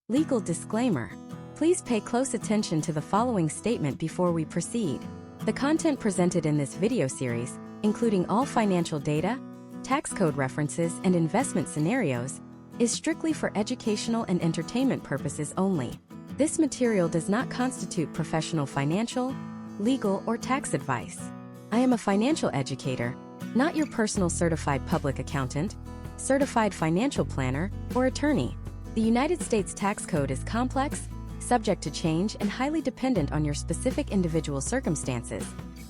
Legal disclaimer. Please pay close attention to the following statement before we proceed. The content presented in this video series, including all financial data, tax code references, and investment scenarios, is strictly for educational and entertainment purposes only. This material does not constitute professional financial, legal, or tax advice. I am a financial educator, not your personal certified public accountant, certified financial planner, or attorney. The United States tax code is complex, subject to change, and highly dependent on your specific individual circumstances,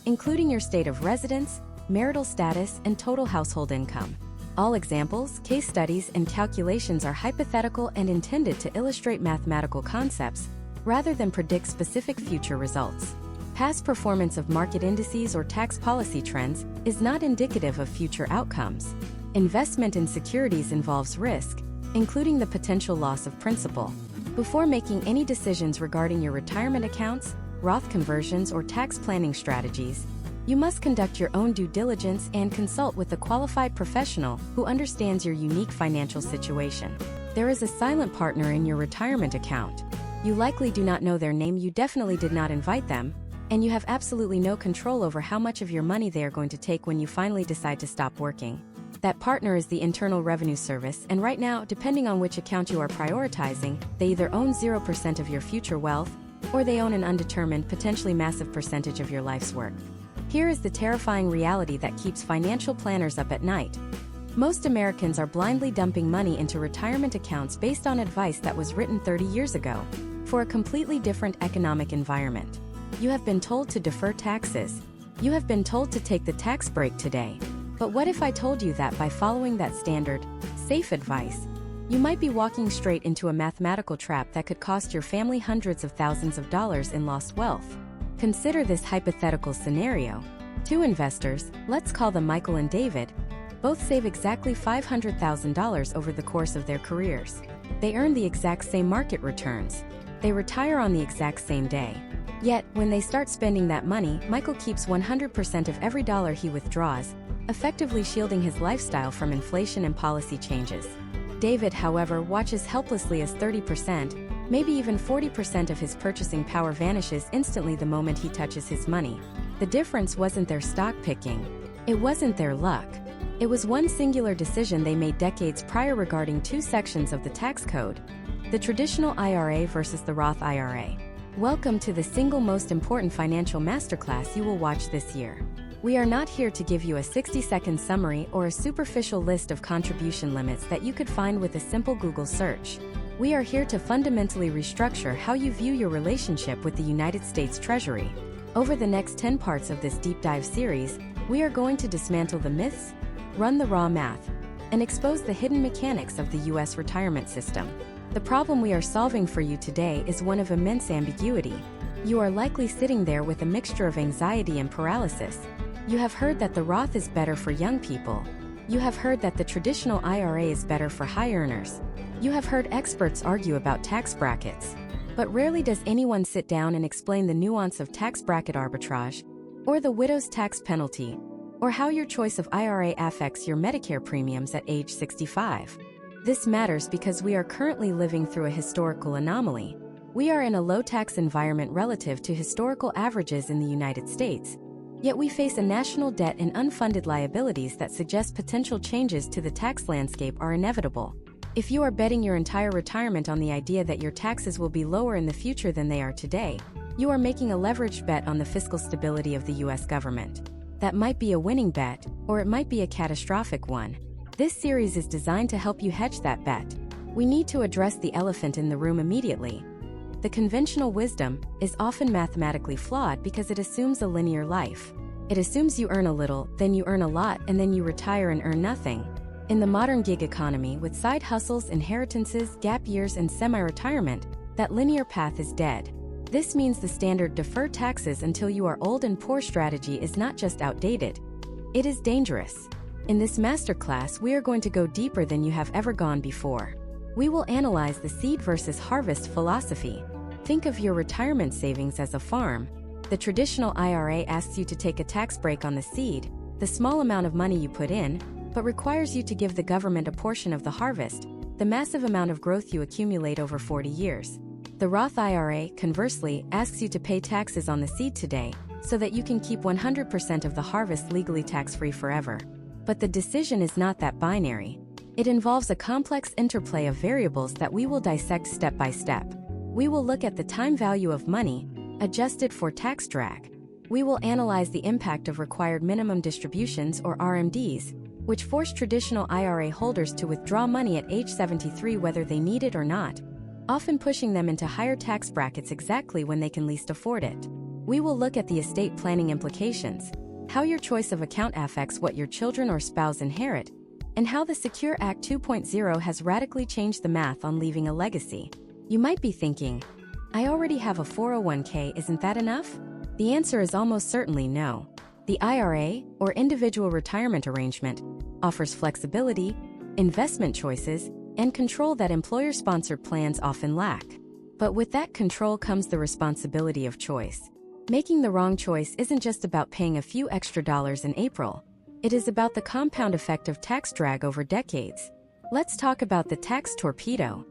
including your state of residence, marital status, and total household income. All examples, case studies, and calculations are hypothetical and intended to illustrate mathematical concepts rather than predict specific future results. Past performance of market indices or tax policy trends is not indicative of future outcomes. Investment in securities involves risk, including the potential loss of principal. Before making any decisions regarding your retirement accounts, Roth conversions, or tax planning strategies, you must conduct your own due diligence and consult with a qualified professional who understands your unique financial situation. There is a silent partner in your retirement account. You likely do not know their name, you definitely did not invite them, and you have absolutely no control over how much of your money they are going to take when you finally decide to stop working. That partner is the Internal Revenue Service, and right now, depending on which account you are prioritizing, they either own 0% of your future wealth, or they own an undetermined, potentially massive percentage of your life's work. Here is the terrifying reality that keeps financial planners up at night. Most Americans are blindly dumping money into retirement accounts based on advice that was written 30 years ago, for a completely different economic environment. You have been told to defer taxes. You have been told to take the tax break today. But what if I told you that by following that standard, safe advice, you might be walking straight into a mathematical trap that could cost your family hundreds of thousands of dollars in lost wealth? Consider this hypothetical scenario. Two investors, let's call them Michael and David, both save exactly $500,000 over the course of their careers. They earn the exact same market returns. They retire on the exact same day. Yet, when they start spending that money, Michael keeps 100% of every dollar he withdraws, effectively shielding his lifestyle from inflation and policy changes. David, however, watches helplessly as 30%, maybe even 40% of his purchasing power vanishes instantly the moment he touches his money. The difference wasn't their stock picking. It wasn't their luck. It was one singular decision they made decades prior regarding two sections of the tax code: the Traditional IRA versus the Roth IRA. Welcome to the single most important financial masterclass you will watch this year. We are not here to give you a 60-second summary or a superficial list of contribution limits that you could find with a simple Google search. We are here to fundamentally restructure how you view your relationship with the United States Treasury. Over the next 10 parts of this deep dive series, we are going to dismantle the myths, run the raw math, and expose the hidden mechanics of the U.S. retirement system. The problem we are solving for you today is one of immense ambiguity. You are likely sitting there with a mixture of anxiety and paralysis. You have heard that the Roth is better for young people. You have heard that the Traditional IRA is better for high earners. You have heard experts argue about tax brackets. But rarely does anyone sit down and explain the nuance of tax bracket arbitrage, or the widow's tax penalty, or how your choice of IRA affects your Medicare premiums at age 65. This matters because we are currently living through a historical anomaly. We are in a low-tax environment relative to historical averages in the United States. Yet we face a national debt and unfunded liabilities that suggest potential changes to the tax landscape are inevitable. If you are betting your entire retirement on the idea that your taxes will be lower in the future than they are today, you are making a leveraged bet on the fiscal stability of the U.S. government. That might be a winning bet, or it might be a catastrophic one. This series is designed to help you hedge that bet. We need to address the elephant in the room immediately. The conventional wisdom is often mathematically flawed because it assumes a linear life. It assumes you earn a little, then you earn a lot, and then you retire and earn nothing. In the modern gig economy, with side hustles, inheritances, gap years, and semi-retirement, that linear path is dead. This means the standard defer taxes until you are old and poor strategy is not just outdated. It is dangerous. In this masterclass, we are going to go deeper than you have ever gone before. We will analyze the seed versus harvest philosophy. Think of your retirement savings as a farm. The Traditional IRA asks you to take a tax break on the seed, the small amount of money you put in, but requires you to give the government a portion of the harvest, the massive amount of growth you accumulate over 40 years. The Roth IRA, conversely, asks you to pay taxes on the seed today, so that you can keep 100% of the harvest legally tax-free forever. But the decision is not that binary. It involves a complex interplay of variables that we will dissect step by step. We will look at the time value of money, adjusted for tax drag. We will analyze the impact of required minimum distributions, or RMDs, which force traditional IRA holders to withdraw money at age 73 whether they need it or not, often pushing them into higher tax brackets exactly when they can least afford it. We will look at the estate planning implications, how your choice of account affects what your children or spouse inherit, and how the Secure Act 2.0 has radically changed the math on leaving a legacy. You might be thinking, I already have a 401k, isn't that enough? The answer is almost certainly no. The IRA, or individual retirement arrangement, offers flexibility, investment choices, and control that employer-sponsored plans often lack. But with that control comes the responsibility of choice. Making the wrong choice isn't just about paying a few extra dollars in April. It is about the compound effect of tax drag over decades. Let's talk about the tax torpedo.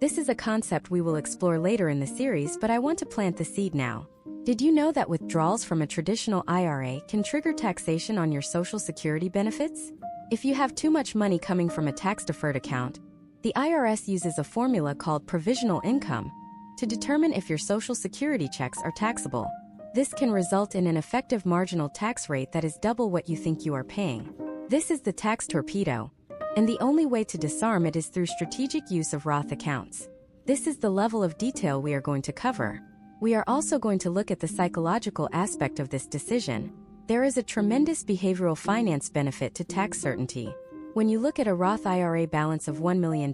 This is a concept we will explore later in the series, but I want to plant the seed now. Did you know that withdrawals from a traditional IRA can trigger taxation on your Social Security benefits? If you have too much money coming from a tax-deferred account, the IRS uses a formula called provisional income to determine if your Social Security checks are taxable. This can result in an effective marginal tax rate that is double what you think you are paying. This is the tax torpedo, and the only way to disarm it is through strategic use of Roth accounts. This is the level of detail we are going to cover. We are also going to look at the psychological aspect of this decision. There is a tremendous behavioral finance benefit to tax certainty. When you look at a Roth IRA balance of $1 million,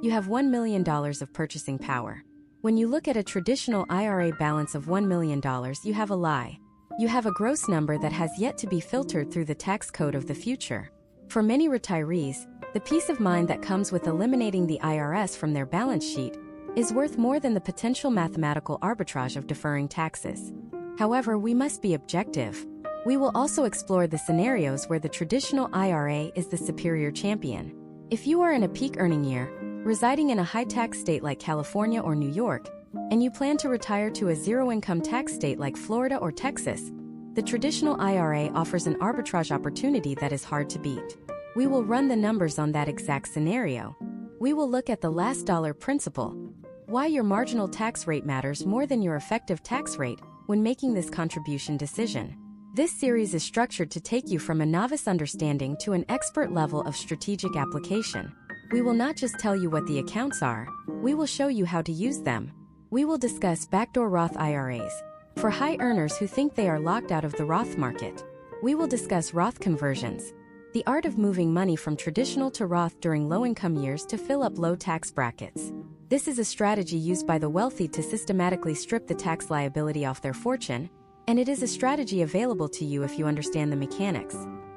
you have $1 million of purchasing power. When you look at a traditional IRA balance of $1 million, you have a lie. You have a gross number that has yet to be filtered through the tax code of the future. For many retirees, the peace of mind that comes with eliminating the IRS from their balance sheet is worth more than the potential mathematical arbitrage of deferring taxes. However, we must be objective. We will also explore the scenarios where the traditional IRA is the superior champion. If you are in a peak earning year, residing in a high-tax state like California or New York, and you plan to retire to a zero-income tax state like Florida or Texas, the traditional IRA offers an arbitrage opportunity that is hard to beat. We will run the numbers on that exact scenario. We will look at the last dollar principle, why your marginal tax rate matters more than your effective tax rate when making this contribution decision. This series is structured to take you from a novice understanding to an expert level of strategic application. We will not just tell you what the accounts are, we will show you how to use them. We will discuss backdoor Roth IRAs for high earners who think they are locked out of the Roth market. We will discuss Roth conversions, the art of moving money from traditional to Roth during low-income years to fill up low tax brackets. This is a strategy used by the wealthy to systematically strip the tax liability off their fortune, and it is a strategy available to you if you understand the mechanics.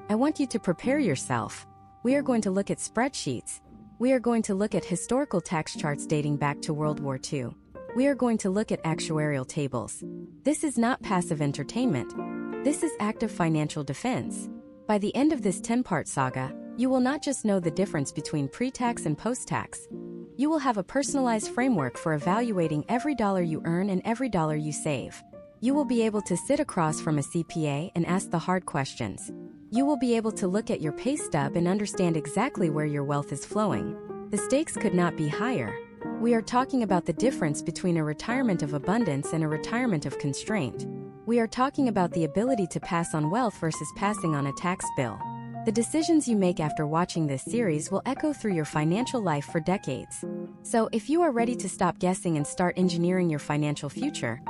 I want you to prepare yourself. We are going to look at spreadsheets. We are going to look at historical tax charts dating back to World War II. We are going to look at actuarial tables. This is not passive entertainment. This is active financial defense. By the end of this 10-part saga, you will not just know the difference between pre-tax and post-tax. You will have a personalized framework for evaluating every dollar you earn and every dollar you save. You will be able to sit across from a CPA and ask the hard questions. You will be able to look at your pay stub and understand exactly where your wealth is flowing. The stakes could not be higher. We are talking about the difference between a retirement of abundance and a retirement of constraint. We are talking about the ability to pass on wealth versus passing on a tax bill. The decisions you make after watching this series will echo through your financial life for decades. So, if you are ready to stop guessing and start engineering your financial future,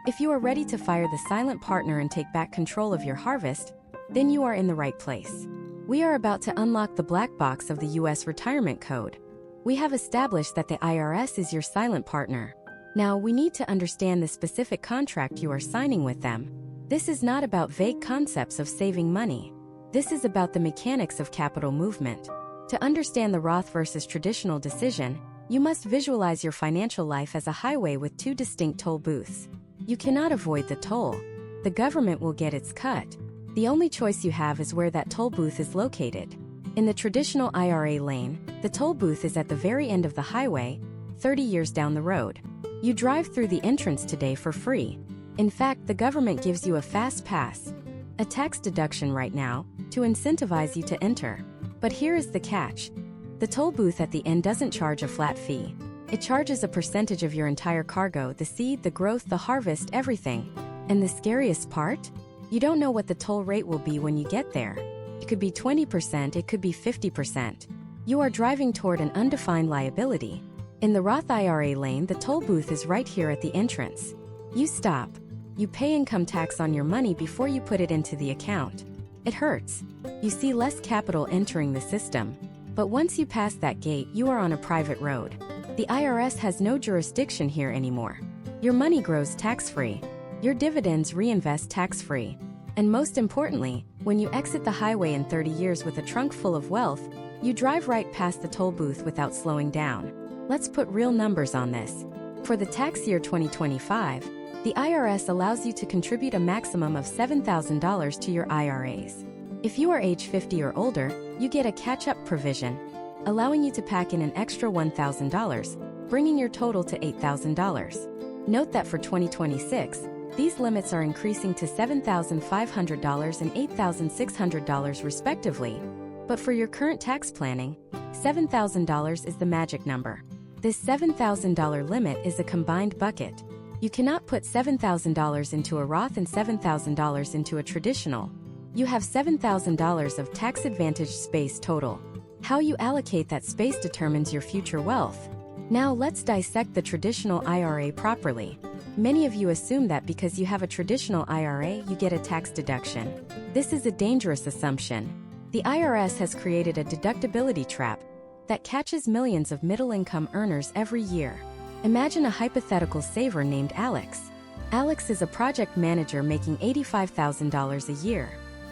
if you are ready to fire the silent partner and take back control of your harvest, then you are in the right place. We are about to unlock the black box of the U.S. Retirement Code. We have established that the IRS is your silent partner. Now, we need to understand the specific contract you are signing with them. This is not about vague concepts of saving money. This is about the mechanics of capital movement. To understand the Roth versus traditional decision, you must visualize your financial life as a highway with two distinct toll booths. You cannot avoid the toll. The government will get its cut. The only choice you have is where that toll booth is located. In the traditional IRA lane, the toll booth is at the very end of the highway, 30 years down the road. You drive through the entrance today for free. In fact, the government gives you a fast pass, a tax deduction right now, to incentivize you to enter. But here is the catch. The toll booth at the end doesn't charge a flat fee. It charges a percentage of your entire cargo, the seed, the growth, the harvest, everything. And the scariest part? You don't know what the toll rate will be when you get there. It could be 20%, it could be 50%. You are driving toward an undefined liability. In the Roth IRA lane, the toll booth is right here at the entrance. You stop. You pay income tax on your money before you put it into the account. It hurts. You see less capital entering the system. But once you pass that gate, you are on a private road. The IRS has no jurisdiction here anymore. Your money grows tax-free. Your dividends reinvest tax-free. And most importantly, when you exit the highway in 30 years with a trunk full of wealth, you drive right past the toll booth without slowing down. Let's put real numbers on this. For the tax year 2025, the IRS allows you to contribute a maximum of $7,000 to your IRAs. If you are age 50 or older, you get a catch-up provision, allowing you to pack in an extra $1,000, bringing your total to $8,000. Note that for 2026, these limits are increasing to $7,500 and $8,600 respectively. But for your current tax planning, $7,000 is the magic number. This $7,000 limit is a combined bucket. You cannot put $7,000 into a Roth and $7,000 into a traditional. You have $7,000 of tax-advantaged space total. How you allocate that space determines your future wealth. Now let's dissect the traditional IRA properly. Many of you assume that because you have a traditional IRA, you get a tax deduction. This is a dangerous assumption. The IRS has created a deductibility trap that catches millions of middle-income earners every year. Imagine a hypothetical saver named Alex. Alex is a project manager making $85,000 a year.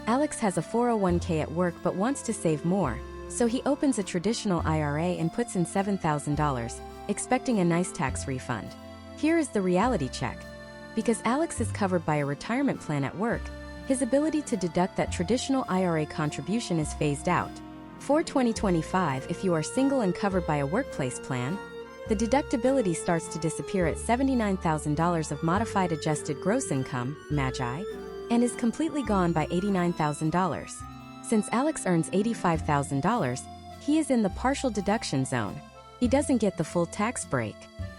Alex has a 401k at work but wants to save more, so he opens a traditional IRA and puts in $7,000, expecting a nice tax refund. Here is the reality check. Because Alex is covered by a retirement plan at work, his ability to deduct that traditional IRA contribution is phased out. For 2025, if you are single and covered by a workplace plan, the deductibility starts to disappear at $79,000 of modified adjusted gross income, MAGI, and is completely gone by $89,000. Since Alex earns $85,000, he is in the partial deduction zone. He doesn't get the full tax break.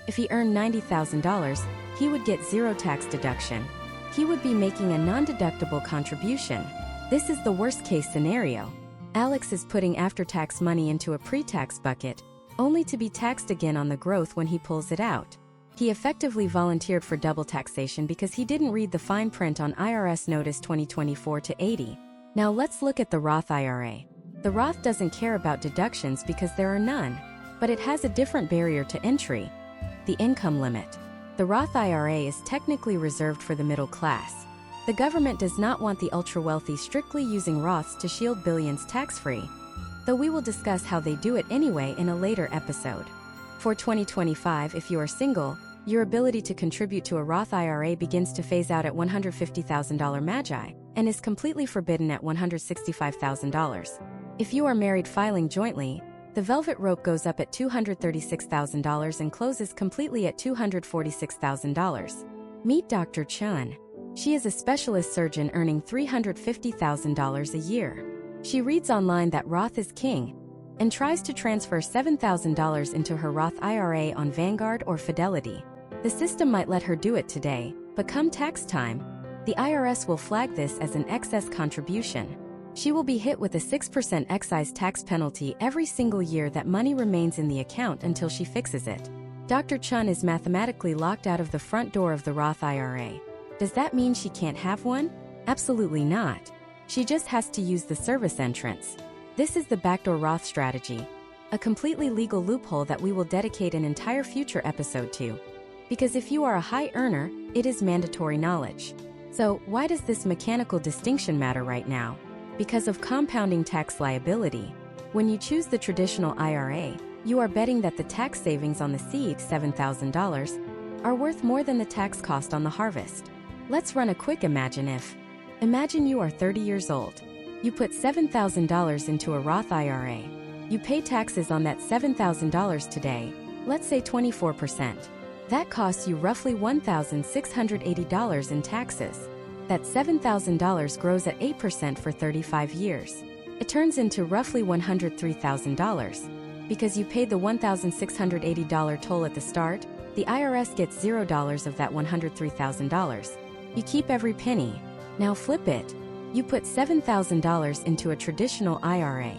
If he earned $90,000, he would get zero tax deduction. He would be making a non-deductible contribution. This is the worst-case scenario. Alex is putting after-tax money into a pre-tax bucket, only to be taxed again on the growth when he pulls it out. He effectively volunteered for double taxation because he didn't read the fine print on IRS Notice 2024-80. Now let's look at the Roth IRA. The Roth doesn't care about deductions because there are none, but it has a different barrier to entry: the income limit. The Roth IRA is technically reserved for the middle class. The government does not want the ultra-wealthy strictly using Roths to shield billions tax-free, though we will discuss how they do it anyway in a later episode. For 2025, if you are single, your ability to contribute to a Roth IRA begins to phase out at $150,000 MAGI and is completely forbidden at $165,000. If you are married filing jointly, the velvet rope goes up at $236,000 and closes completely at $246,000. Meet Dr. Chun. She is a specialist surgeon earning $350,000 a year. She reads online that Roth is king and tries to transfer $7,000 into her Roth IRA on Vanguard or Fidelity. The system might let her do it today, but come tax time, the IRS will flag this as an excess contribution. She will be hit with a 6% excise tax penalty every single year that money remains in the account until she fixes it. Dr. Chun is mathematically locked out of the front door of the Roth IRA. Does that mean she can't have one? Absolutely not. She just has to use the service entrance. This is the backdoor Roth strategy, a completely legal loophole that we will dedicate an entire future episode to. Because if you are a high earner, it is mandatory knowledge. So, why does this mechanical distinction matter right now? Because of compounding tax liability. When you choose the traditional IRA, you are betting that the tax savings on the seed, $7,000, are worth more than the tax cost on the harvest. Let's run a quick imagine if. Imagine you are 30 years old. You put $7,000 into a Roth IRA. You pay taxes on that $7,000 today, let's say 24%. That costs you roughly $1,680 in taxes. That $7,000 grows at 8% for 35 years. It turns into roughly $103,000. Because you paid the $1,680 toll at the start, the IRS gets $0 of that $103,000. You keep every penny. Now flip it. You put $7,000 into a traditional IRA.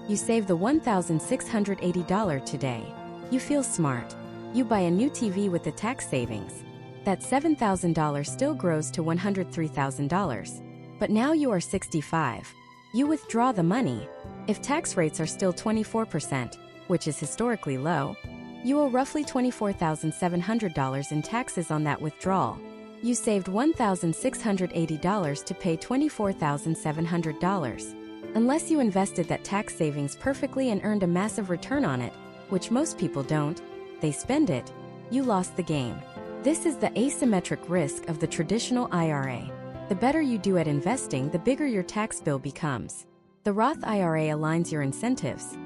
You save the $1,680 today. You feel smart. You buy a new TV with the tax savings. That $7,000 still grows to $103,000. But now you are 65. You withdraw the money. If tax rates are still 24%, which is historically low, you owe roughly $24,700 in taxes on that withdrawal. You saved $1,680 to pay $24,700. Unless you invested that tax savings perfectly and earned a massive return on it, which most people don't, they spend it, you lost the game. This is the asymmetric risk of the traditional IRA. The better you do at investing, the bigger your tax bill becomes. The Roth IRA aligns your incentives.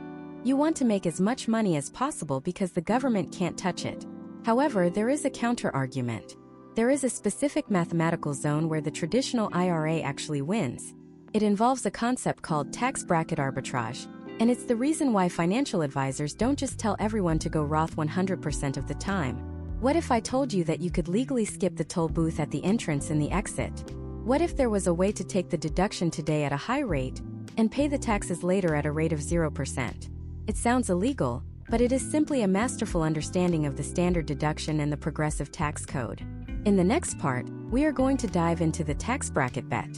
You want to make as much money as possible because the government can't touch it. However, there is a counter-argument. There is a specific mathematical zone where the traditional IRA actually wins. It involves a concept called tax bracket arbitrage, and it's the reason why financial advisors don't just tell everyone to go Roth 100% of the time. What if I told you that you could legally skip the toll booth at the entrance and the exit? What if there was a way to take the deduction today at a high rate and pay the taxes later at a rate of 0%? It sounds illegal, but it is simply a masterful understanding of the standard deduction and the progressive tax code. In the next part, we are going to dive into the tax bracket bet.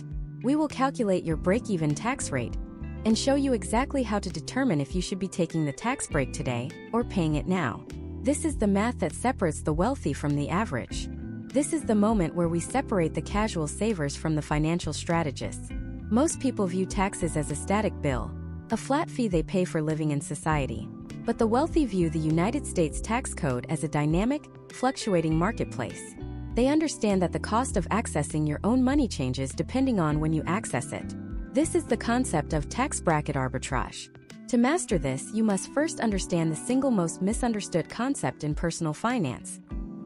We will calculate your break-even tax rate and show you exactly how to determine if you should be taking the tax break today or paying it now. This is the math that separates the wealthy from the average. This is the moment where we separate the casual savers from the financial strategists. Most people view taxes as a static bill, a flat fee they pay for living in society. But the wealthy view the United States tax code as a dynamic, fluctuating marketplace. They understand that the cost of accessing your own money changes depending on when you access it. This is the concept of tax bracket arbitrage. To master this, you must first understand the single most misunderstood concept in personal finance: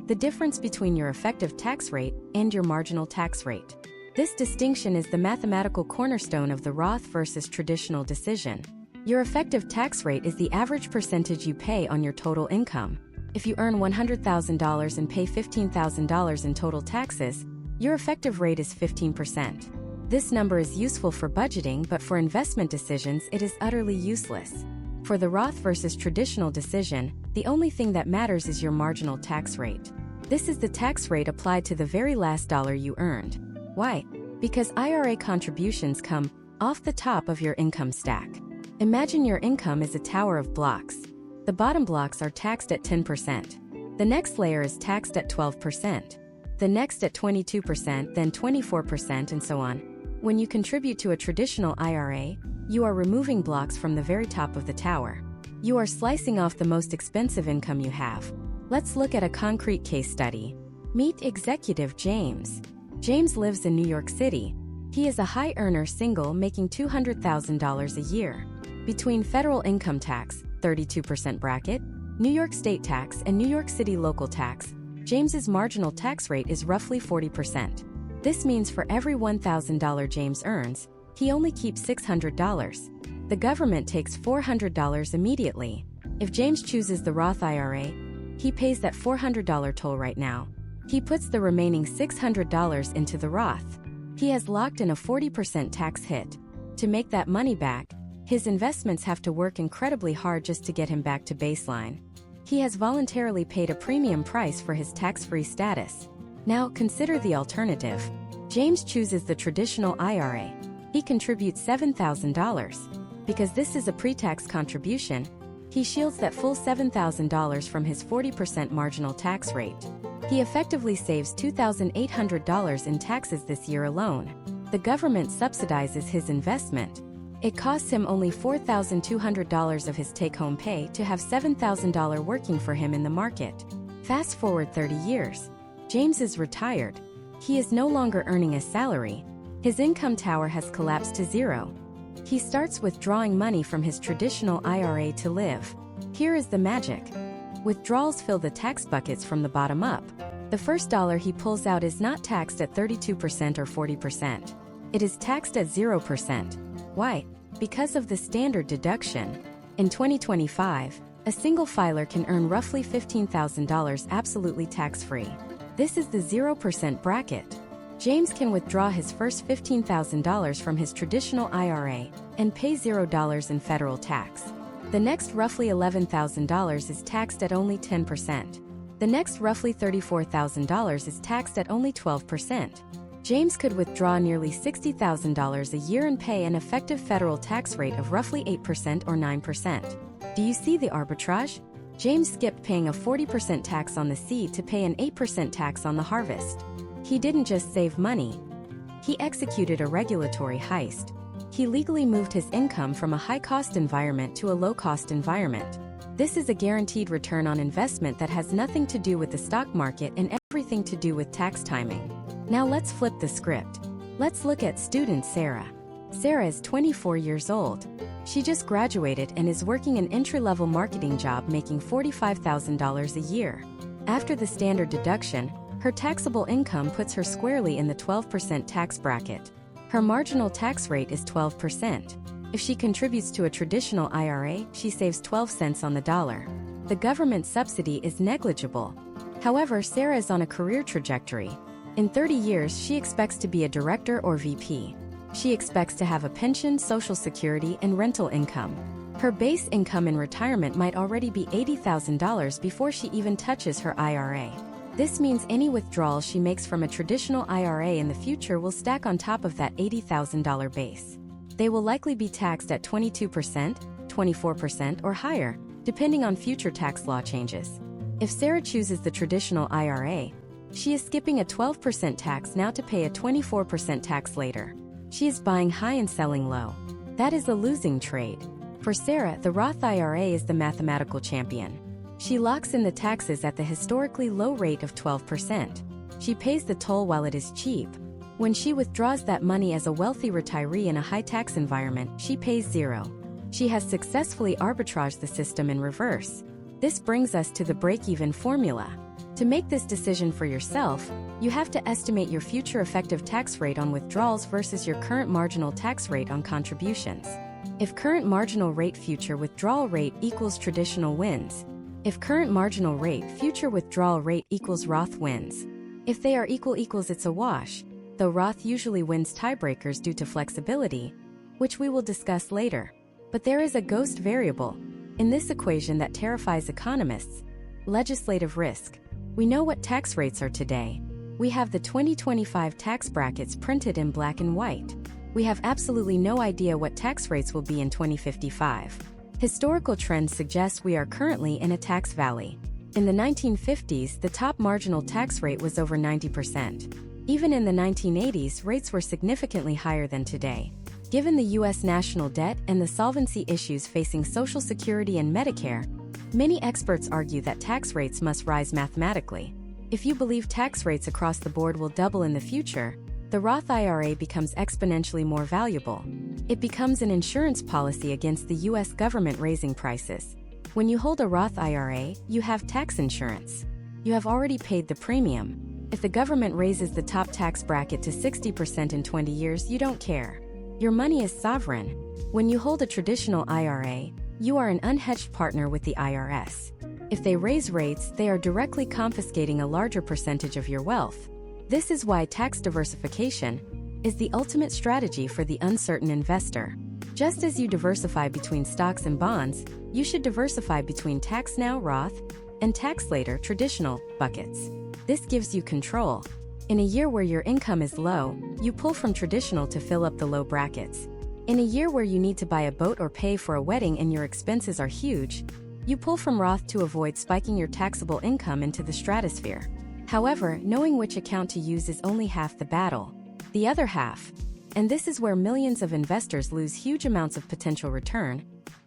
the difference between your effective tax rate and your marginal tax rate. This distinction is the mathematical cornerstone of the Roth versus traditional decision. Your effective tax rate is the average percentage you pay on your total income. If you earn $100,000 and pay $15,000 in total taxes, your effective rate is 15%. This number is useful for budgeting, but for investment decisions, it is utterly useless. For the Roth versus traditional decision, the only thing that matters is your marginal tax rate. This is the tax rate applied to the very last dollar you earned. Why? Because IRA contributions come off the top of your income stack. Imagine your income is a tower of blocks. The bottom blocks are taxed at 10%. The next layer is taxed at 12%. The next at 22%, then 24%, and so on. When you contribute to a traditional IRA, you are removing blocks from the very top of the tower. You are slicing off the most expensive income you have. Let's look at a concrete case study. Meet executive James. James lives in New York City. He is a high earner single making $200,000 a year. Between federal income tax, 32% bracket, New York state tax, and New York City local tax, James's marginal tax rate is roughly 40%. This means for every $1,000 James earns, he only keeps $600. The government takes $400 immediately. If James chooses the Roth IRA, he pays that $400 toll right now. He puts the remaining $600 into the Roth. He has locked in a 40% tax hit. To make that money back, his investments have to work incredibly hard just to get him back to baseline. He has voluntarily paid a premium price for his tax-free status. Now, consider the alternative. James chooses the traditional IRA. He contributes $7,000. Because this is a pre-tax contribution, he shields that full $7,000 from his 40% marginal tax rate. He effectively saves $2,800 in taxes this year alone. The government subsidizes his investment. It costs him only $4,200 of his take-home pay to have $7,000 working for him in the market. Fast forward 30 years. James is retired. He is no longer earning a salary. His income tower has collapsed to zero. He starts withdrawing money from his traditional IRA to live. Here is the magic. Withdrawals fill the tax buckets from the bottom up. The first dollar he pulls out is not taxed at 32% or 40%. It is taxed at 0%. Why? Because of the standard deduction. In 2025, a single filer can earn roughly $15,000 absolutely tax-free. This is the 0% bracket. James can withdraw his first $15,000 from his traditional IRA and pay $0 in federal tax. The next roughly $11,000 is taxed at only 10%. The next roughly $34,000 is taxed at only 12%. James could withdraw nearly $60,000 a year and pay an effective federal tax rate of roughly 8% or 9%. Do you see the arbitrage? James skipped paying a 40% tax on the seed to pay an 8% tax on the harvest. He didn't just save money. He executed a regulatory heist. He legally moved his income from a high-cost environment to a low-cost environment. This is a guaranteed return on investment that has nothing to do with the stock market and everything to do with tax timing. Now let's flip the script. Let's look at student Sarah. Sarah is 24 years old. She just graduated and is working an entry-level marketing job making $45,000 a year. After the standard deduction, her taxable income puts her squarely in the 12% tax bracket. Her marginal tax rate is 12%. If she contributes to a traditional IRA, she saves 12 cents on the dollar. The government subsidy is negligible. However, Sarah is on a career trajectory. In 30 years, she expects to be a director or VP. She expects to have a pension, Social Security, and rental income. Her base income in retirement might already be $80,000 before she even touches her IRA. This means any withdrawal she makes from a traditional IRA in the future will stack on top of that $80,000 base. They will likely be taxed at 22%, 24%, or higher, depending on future tax law changes. If Sarah chooses the traditional IRA, she is skipping a 12% tax now to pay a 24% tax later. She is buying high and selling low. That is a losing trade. For Sarah, the Roth IRA is the mathematical champion. She locks in the taxes at the historically low rate of 12%. She pays the toll while it is cheap. When she withdraws that money as a wealthy retiree in a high-tax environment, she pays zero. She has successfully arbitraged the system in reverse. This brings us to the break-even formula. To make this decision for yourself, you have to estimate your future effective tax rate on withdrawals versus your current marginal tax rate on contributions. If current marginal rate future withdrawal rate equals traditional wins. If current marginal rate future withdrawal rate equals Roth wins. If they are equal it's a wash, though Roth usually wins tiebreakers due to flexibility, which we will discuss later. But there is a ghost variable in this equation that terrifies economists: legislative risk. We know what tax rates are today. We have the 2025 tax brackets printed in black and white. We have absolutely no idea what tax rates will be in 2055. Historical trends suggest we are currently in a tax valley. In the 1950s, the top marginal tax rate was over 90%. Even in the 1980s, rates were significantly higher than today. Given the U.S. national debt and the solvency issues facing Social Security and Medicare, many experts argue that tax rates must rise mathematically. If you believe tax rates across the board will double in the future, the Roth IRA becomes exponentially more valuable. It becomes an insurance policy against the U.S. government raising prices. When you hold a Roth IRA, you have tax insurance. You have already paid the premium. If the government raises the top tax bracket to 60% in 20 years, you don't care. Your money is sovereign. When you hold a traditional IRA, you are an unhedged partner with the IRS. If they raise rates, they are directly confiscating a larger percentage of your wealth. This is why tax diversification is the ultimate strategy for the uncertain investor. Just as you diversify between stocks and bonds, you should diversify between tax now Roth and tax later traditional buckets. This gives you control. In a year where your income is low, you pull from traditional to fill up the low brackets. In a year where you need to buy a boat or pay for a wedding and your expenses are huge, you pull from Roth to avoid spiking your taxable income into the stratosphere. However, knowing which account to use is only half the battle. The other half, and this is where millions of investors lose huge amounts of potential return,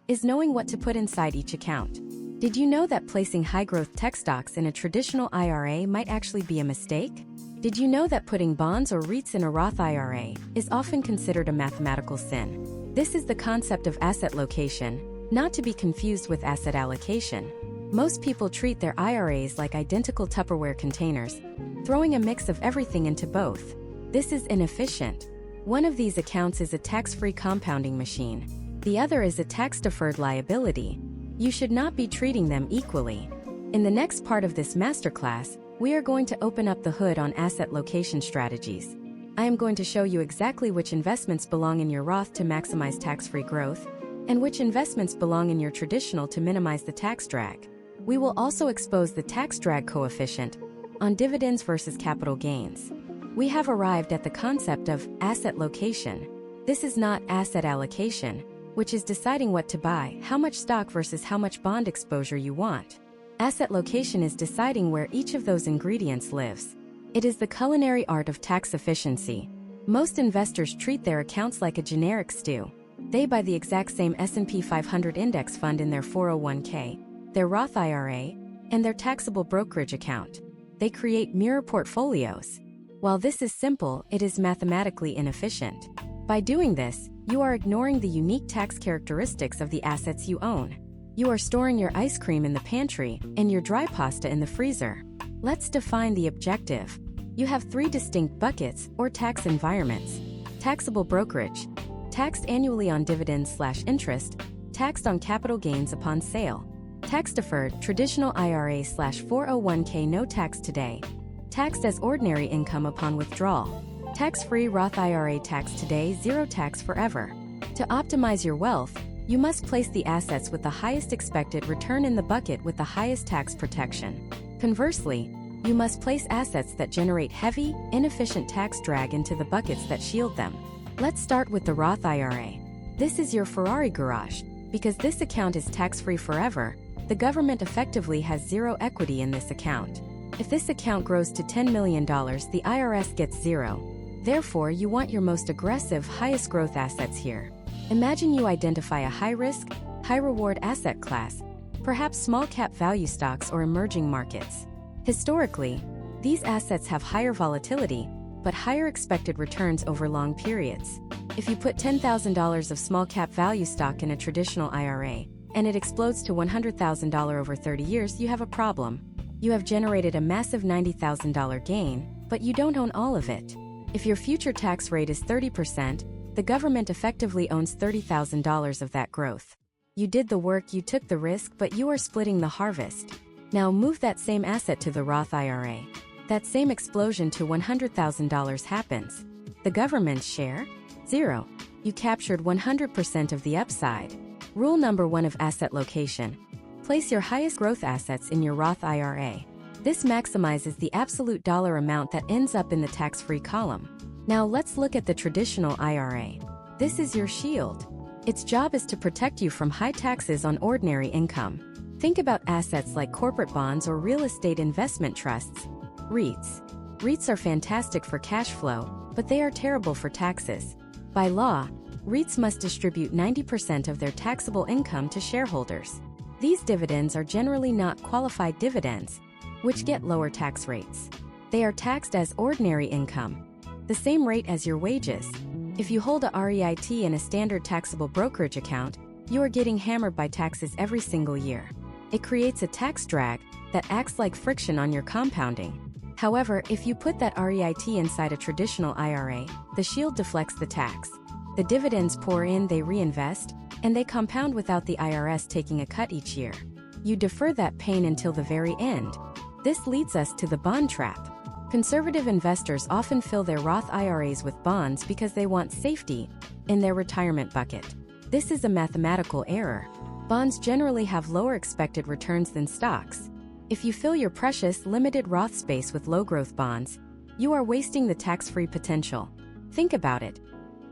is knowing what to put inside each account. Did you know that placing high-growth tech stocks in a traditional IRA might actually be a mistake? Did you know that putting bonds or REITs in a Roth IRA is often considered a mathematical sin? This is the concept of asset location, not to be confused with asset allocation. Most people treat their IRAs like identical Tupperware containers, throwing a mix of everything into both. This is inefficient. One of these accounts is a tax-free compounding machine. The other is a tax-deferred liability. You should not be treating them equally. In the next part of this masterclass, we are going to open up the hood on asset location strategies. I am going to show you exactly which investments belong in your Roth to maximize tax-free growth, and which investments belong in your traditional to minimize the tax drag. We will also expose the tax drag coefficient on dividends versus capital gains. We have arrived at the concept of asset location. This is not asset allocation, which is deciding what to buy, how much stock versus how much bond exposure you want. Asset location is deciding where each of those ingredients lives. It is the culinary art of tax efficiency. Most investors treat their accounts like a generic stew. They buy the exact same S&P 500 index fund in their 401k, their Roth IRA, and their taxable brokerage account. They create mirror portfolios. While this is simple, it is mathematically inefficient. By doing this, you are ignoring the unique tax characteristics of the assets you own. You are storing your ice cream in the pantry and your dry pasta in the freezer. Let's define the objective. You have three distinct buckets or tax environments. Taxable brokerage, taxed annually on dividends/interest, taxed on capital gains upon sale. Tax-deferred, traditional IRA/401k no tax today, taxed as ordinary income upon withdrawal. Tax-free Roth IRA tax today, zero tax forever. To optimize your wealth, you must place the assets with the highest expected return in the bucket with the highest tax protection. Conversely, you must place assets that generate heavy, inefficient tax drag into the buckets that shield them. Let's start with the Roth IRA. This is your Ferrari garage. Because this account is tax-free forever, the government effectively has zero equity in this account. If this account grows to $10 million, the IRS gets zero. Therefore, you want your most aggressive, highest growth assets here. Imagine you identify a high-risk, high-reward asset class, perhaps small-cap value stocks or emerging markets. Historically, these assets have higher volatility, but higher expected returns over long periods. If you put $10,000 of small-cap value stock in a traditional IRA, and it explodes to $100,000 over 30 years, you have a problem. You have generated a massive $90,000 gain, but you don't own all of it. If your future tax rate is 30%, the government effectively owns $30,000 of that growth. You did the work, you took the risk, but you are splitting the harvest. Now move that same asset to the Roth IRA. That same explosion to $100,000 happens. The government's share? Zero. You captured 100% of the upside. Rule number 1 of asset location. Place your highest growth assets in your Roth IRA. This maximizes the absolute dollar amount that ends up in the tax-free column. Now let's look at the traditional IRA. This is your shield. Its job is to protect you from high taxes on ordinary income. Think about assets like corporate bonds or real estate investment trusts. REITs. REITs are fantastic for cash flow, but they are terrible for taxes. By law, REITs must distribute 90% of their taxable income to shareholders. These dividends are generally not qualified dividends, which get lower tax rates. They are taxed as ordinary income, the same rate as your wages. If you hold a REIT in a standard taxable brokerage account, you are getting hammered by taxes every single year. It creates a tax drag that acts like friction on your compounding. However, if you put that REIT inside a traditional IRA, the shield deflects the tax. The dividends pour in, they reinvest, and they compound without the IRS taking a cut each year. You defer that pain until the very end. This leads us to the bond trap. Conservative investors often fill their Roth IRAs with bonds because they want safety in their retirement bucket. This is a mathematical error. Bonds generally have lower expected returns than stocks. If you fill your precious, limited Roth space with low-growth bonds, you are wasting the tax-free potential. Think about it.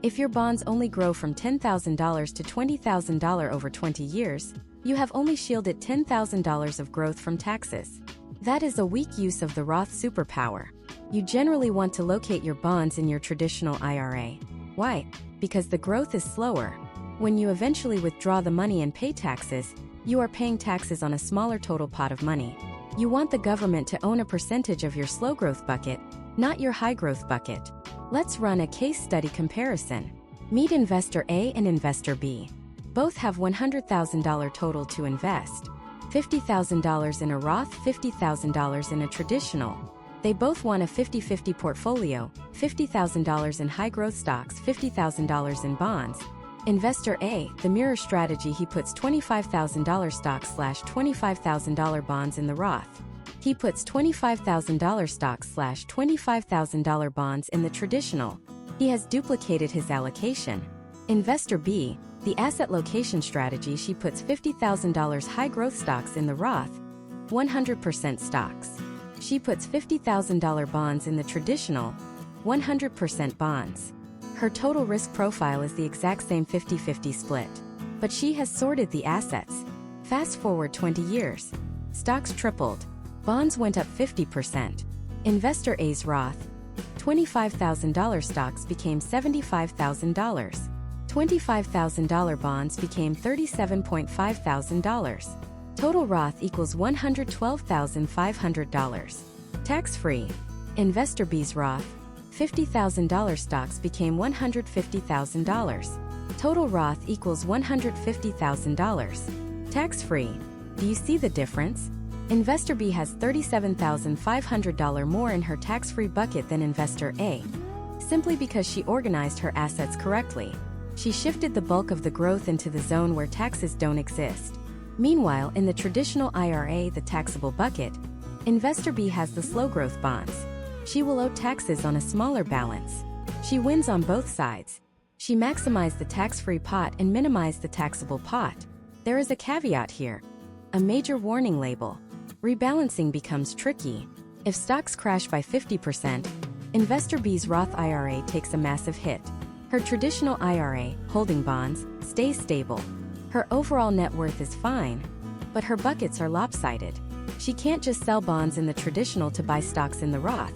If your bonds only grow from $10,000 to $20,000 over 20 years, you have only shielded $10,000 of growth from taxes. That is a weak use of the Roth superpower. You generally want to locate your bonds in your traditional IRA. Why? Because the growth is slower. When you eventually withdraw the money and pay taxes, you are paying taxes on a smaller total pot of money. You want the government to own a percentage of your slow growth bucket, not your high growth bucket. Let's run a case study comparison. Meet Investor A and Investor B. Both have $100,000 total to invest. $50,000 in a Roth, $50,000 in a traditional. They both want a 50-50 portfolio, $50,000 in high-growth stocks, $50,000 in bonds. Investor A, the mirror strategy, he puts $25,000 stocks / $25,000 bonds in the Roth. He puts $25,000 stocks / $25,000 bonds in the traditional. He has duplicated his allocation. Investor B, the asset location strategy, she puts $50,000 high-growth stocks in the Roth, 100% stocks. She puts $50,000 bonds in the traditional, 100% bonds. Her total risk profile is the exact same 50-50 split. But she has sorted the assets. Fast forward 20 years. Stocks tripled. Bonds went up 50%. Investor A's Roth, $25,000 stocks became $75,000. $25,000 bonds became $37,500. Total Roth equals $112,500. Tax-free. Investor B's Roth, $50,000 stocks became $150,000. Total Roth equals $150,000. Tax-free. Do you see the difference? Investor B has $37,500 more in her tax-free bucket than Investor A, simply because she organized her assets correctly. She shifted the bulk of the growth into the zone where taxes don't exist. Meanwhile, in the traditional IRA, the taxable bucket, Investor B has the slow-growth bonds. She will owe taxes on a smaller balance. She wins on both sides. She maximized the tax-free pot and minimized the taxable pot. There is a caveat here. A major warning label. Rebalancing becomes tricky. If stocks crash by 50%, Investor B's Roth IRA takes a massive hit. Her traditional IRA, holding bonds, stays stable. Her overall net worth is fine, but her buckets are lopsided. She can't just sell bonds in the traditional to buy stocks in the Roth.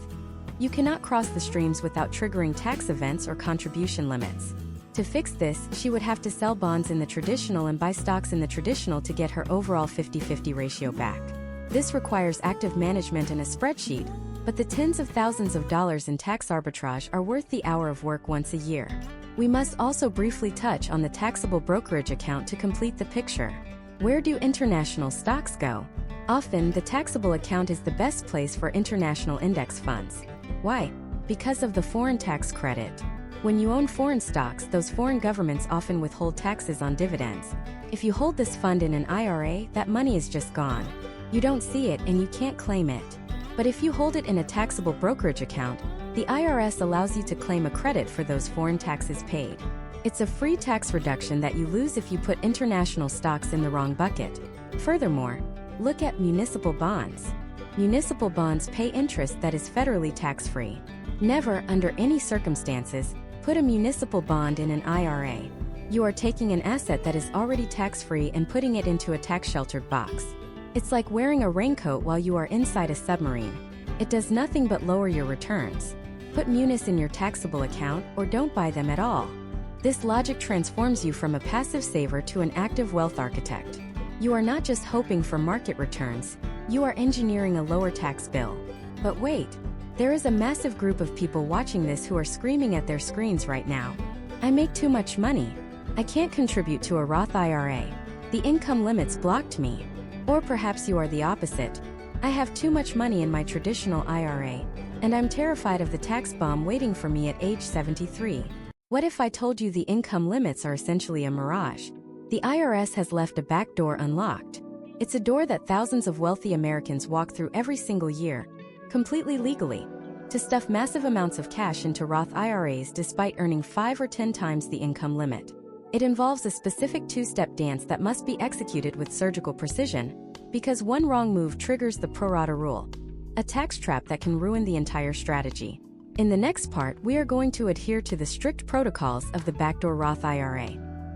You cannot cross the streams without triggering tax events or contribution limits. To fix this, she would have to sell bonds in the traditional and buy stocks in the traditional to get her overall 50-50 ratio back. This requires active management and a spreadsheet, but the tens of thousands of dollars in tax arbitrage are worth the hour of work once a year. We must also briefly touch on the taxable brokerage account to complete the picture. Where do international stocks go? Often, the taxable account is the best place for international index funds. Why? Because of the foreign tax credit. When you own foreign stocks, those foreign governments often withhold taxes on dividends. If you hold this fund in an IRA, that money is just gone. You don't see it and you can't claim it. But if you hold it in a taxable brokerage account, the IRS allows you to claim a credit for those foreign taxes paid. It's a free tax reduction that you lose if you put international stocks in the wrong bucket. Furthermore, look at municipal bonds. Municipal bonds pay interest that is federally tax-free. Never, under any circumstances, put a municipal bond in an IRA. You are taking an asset that is already tax-free and putting it into a tax-sheltered box. It's like wearing a raincoat while you are inside a submarine. It does nothing but lower your returns. Put munis in your taxable account or don't buy them at all. This logic transforms you from a passive saver to an active wealth architect. You are not just hoping for market returns, you are engineering a lower tax bill. But wait, there is a massive group of people watching this who are screaming at their screens right now. I make too much money. I can't contribute to a Roth IRA. The income limits blocked me. Or perhaps you are the opposite. I have too much money in my traditional IRA, and I'm terrified of the tax bomb waiting for me at age 73. What if I told you the income limits are essentially a mirage? The IRS has left a back door unlocked. It's a door that thousands of wealthy Americans walk through every single year, completely legally, to stuff massive amounts of cash into Roth IRAs despite earning 5 or 10 times the income limit. It involves a specific two-step dance that must be executed with surgical precision, because one wrong move triggers the pro rata rule, a tax trap that can ruin the entire strategy. In the next part, we are going to adhere to the strict protocols of the backdoor Roth IRA.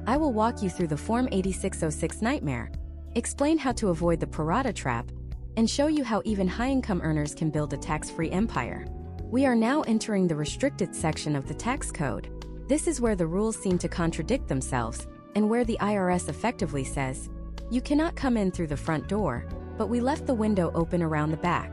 I will walk you through the Form 8606 nightmare, explain how to avoid the pro rata trap, and show you how even high-income earners can build a tax-free empire. We are now entering the restricted section of the tax code. This is where the rules seem to contradict themselves, and where the IRS effectively says, you cannot come in through the front door, but we left the window open around the back.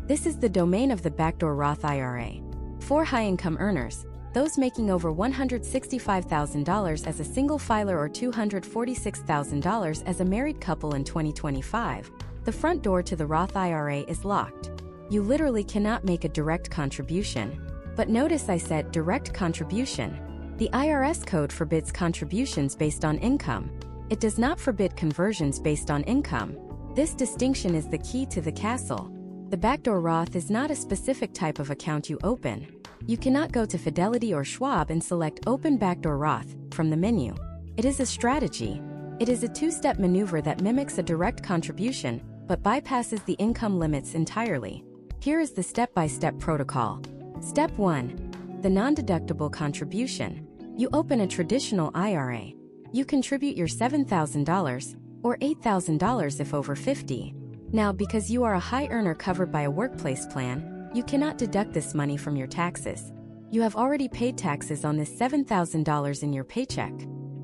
This is the domain of the backdoor Roth IRA. For high-income earners, those making over $165,000 as a single filer or $246,000 as a married couple in 2025, the front door to the Roth IRA is locked. You literally cannot make a direct contribution. But notice I said direct contribution. The IRS code forbids contributions based on income. It does not forbid conversions based on income. This distinction is the key to the castle. The backdoor Roth is not a specific type of account you open. You cannot go to Fidelity or Schwab and select Open Backdoor Roth from the menu. It is a strategy. It is a two-step maneuver that mimics a direct contribution, but bypasses the income limits entirely. Here is the step-by-step protocol. Step 1. The non-deductible contribution. You open a traditional IRA. You contribute your $7,000 or $8,000 if over 50. Now, because you are a high earner covered by a workplace plan, you cannot deduct this money from your taxes. You have already paid taxes on this $7,000 in your paycheck.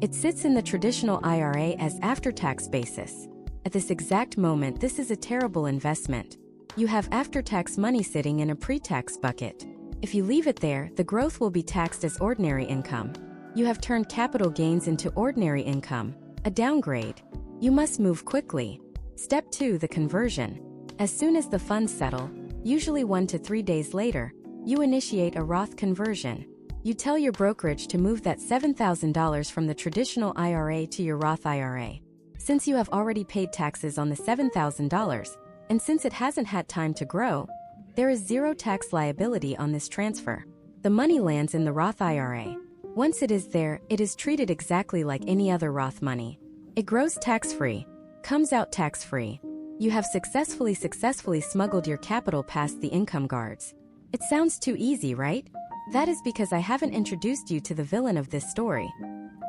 It sits in the traditional IRA as after-tax basis. At this exact moment, this is a terrible investment. You have after-tax money sitting in a pre-tax bucket. If you leave it there, the growth will be taxed as ordinary income. You have turned capital gains into ordinary income, a downgrade. You must move quickly. Step 2. The conversion. As soon as the funds settle, usually 1 to 3 days later, you initiate a Roth conversion. You tell your brokerage to move that $7,000 from the traditional IRA to your Roth IRA. Since you have already paid taxes on the $7,000, and since it hasn't had time to grow, there is zero tax liability on this transfer. The money lands in the Roth IRA. Once it is there, it is treated exactly like any other Roth money. It grows tax-free, comes out tax-free. You have successfully smuggled your capital past the income guards. It sounds too easy, right? That is because I haven't introduced you to the villain of this story.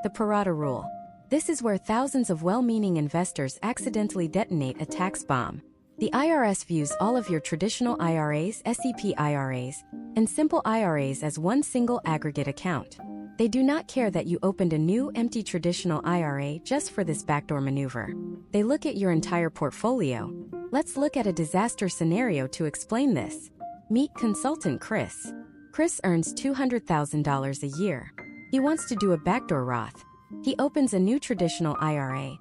The pro rata rule. This is where thousands of well-meaning investors accidentally detonate a tax bomb. The IRS views all of your traditional IRAs, SEP IRAs, and simple IRAs as one single aggregate account. They do not care that you opened a new, empty traditional IRA just for this backdoor maneuver. They look at your entire portfolio. Let's look at a disaster scenario to explain this. Meet consultant Chris. Chris earns $200,000 a year. He wants to do a backdoor Roth. He opens a new traditional IRA,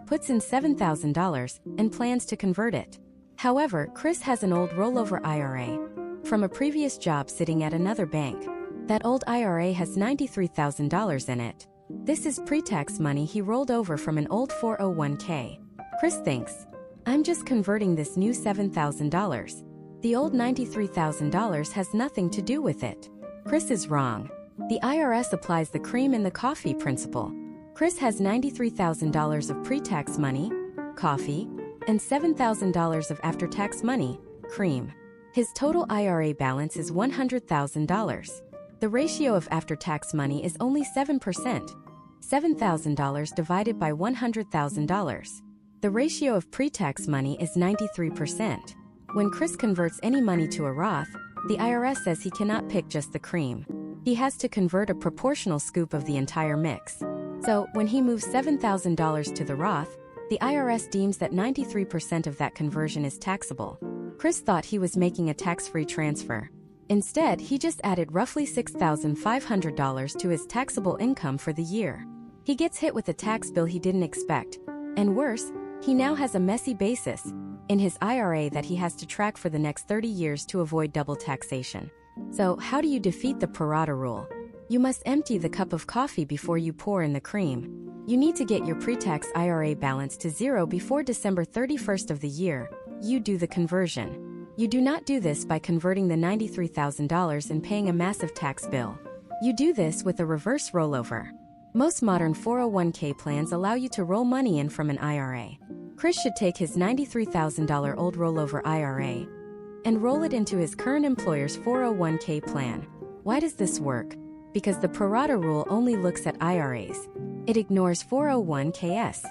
puts in $7,000, and plans to convert it. However, Chris has an old rollover IRA from a previous job sitting at another bank. That old IRA has $93,000 in it. This is pre-tax money he rolled over from an old 401k. Chris thinks, I'm just converting this new $7,000. The old $93,000 has nothing to do with it. Chris is wrong. The IRS applies the cream in the coffee principle. Chris has $93,000 of pre-tax money, coffee, and $7,000 of after-tax money, cream. His total IRA balance is $100,000. The ratio of after-tax money is only 7%. $7,000 divided by $100,000. The ratio of pre-tax money is 93%. When Chris converts any money to a Roth, the IRS says he cannot pick just the cream. He has to convert a proportional scoop of the entire mix. So, when he moves $7,000 to the Roth, the IRS deems that 93% of that conversion is taxable. Chris thought he was making a tax-free transfer. Instead, he just added roughly $6,500 to his taxable income for the year. He gets hit with a tax bill he didn't expect. And worse, he now has a messy basis in his IRA that he has to track for the next 30 years to avoid double taxation. So, how do you defeat the pro rata rule? You must empty the cup of coffee before you pour in the cream. You need to get your pre-tax IRA balance to zero before December 31st of the year. You do the conversion. You do not do this by converting the $93,000 and paying a massive tax bill. You do this with a reverse rollover. Most modern 401k plans allow you to roll money in from an IRA. Chris should take his $93,000 old rollover IRA and roll it into his current employer's 401k plan. Why does this work? Because the pro rata rule only looks at IRAs. It ignores 401ks.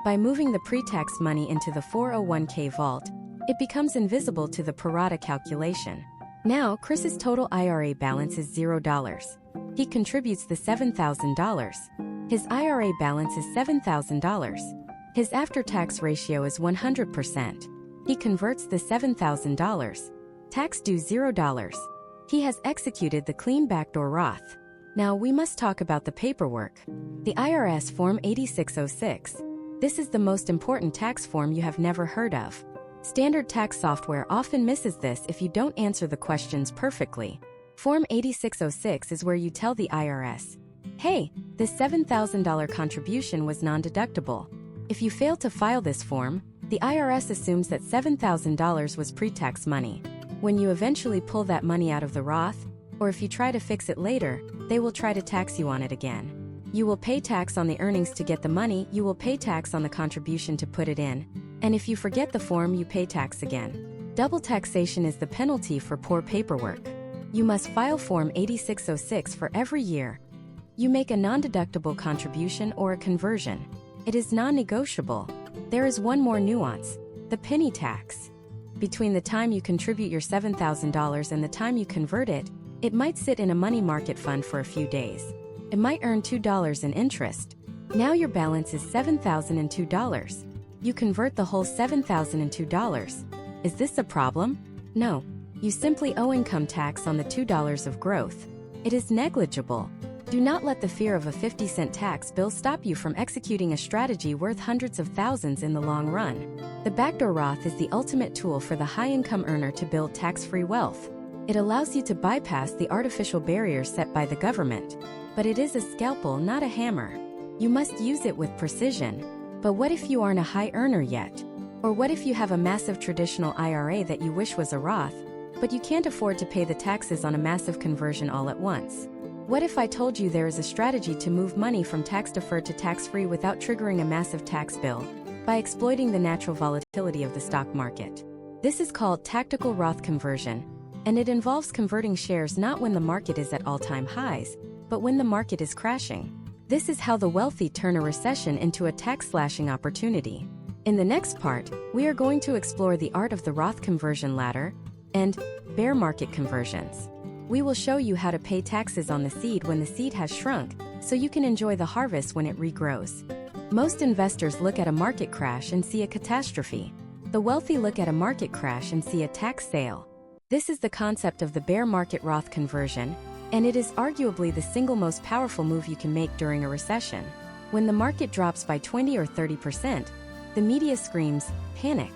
By moving the pre-tax money into the 401k vault, it becomes invisible to the pro rata calculation. Now, Chris's total IRA balance is $0. He contributes the $7,000. His IRA balance is $7,000. His after-tax ratio is 100%. He converts the $7,000. Tax due $0. He has executed the clean backdoor Roth. Now we must talk about the paperwork. The IRS Form 8606. This is the most important tax form you have never heard of. Standard tax software often misses this if you don't answer the questions perfectly. Form 8606 is where you tell the IRS, hey, this $7,000 contribution was non-deductible. If you fail to file this form, the IRS assumes that $7,000 was pre-tax money. When you eventually pull that money out of the Roth, or if you try to fix it later, they will try to tax you on it again. You will pay tax on the earnings to get the money, you will pay tax on the contribution to put it in, and if you forget the form, you pay tax again. Double taxation is the penalty for poor paperwork. You must file Form 8606 for every year. You make a non-deductible contribution or a conversion. It is non-negotiable. There is one more nuance, the penny tax. Between the time you contribute your $7,000 and the time you convert it, it might sit in a money market fund for a few days. It might earn $2 in interest. Now your balance is $7,002. You convert the whole $7,002. Is this a problem? No. You simply owe income tax on the $2 of growth. It is negligible. Do not let the fear of a 50-cent tax bill stop you from executing a strategy worth hundreds of thousands in the long run. The backdoor Roth is the ultimate tool for the high-income earner to build tax-free wealth. It allows you to bypass the artificial barriers set by the government. But it is a scalpel, not a hammer. You must use it with precision. But what if you aren't a high earner yet? Or what if you have a massive traditional IRA that you wish was a Roth, but you can't afford to pay the taxes on a massive conversion all at once? What if I told you there is a strategy to move money from tax-deferred to tax-free without triggering a massive tax bill, by exploiting the natural volatility of the stock market? This is called tactical Roth conversion, and it involves converting shares not when the market is at all-time highs, but when the market is crashing. This is how the wealthy turn a recession into a tax-slashing opportunity. In the next part, we are going to explore the art of the Roth conversion ladder and bear market conversions. We will show you how to pay taxes on the seed when the seed has shrunk, so you can enjoy the harvest when it regrows. Most investors look at a market crash and see a catastrophe. The wealthy look at a market crash and see a tax sale. This is the concept of the bear market Roth conversion, and it is arguably the single most powerful move you can make during a recession. When the market drops by 20 or 30%, the media screams, panic.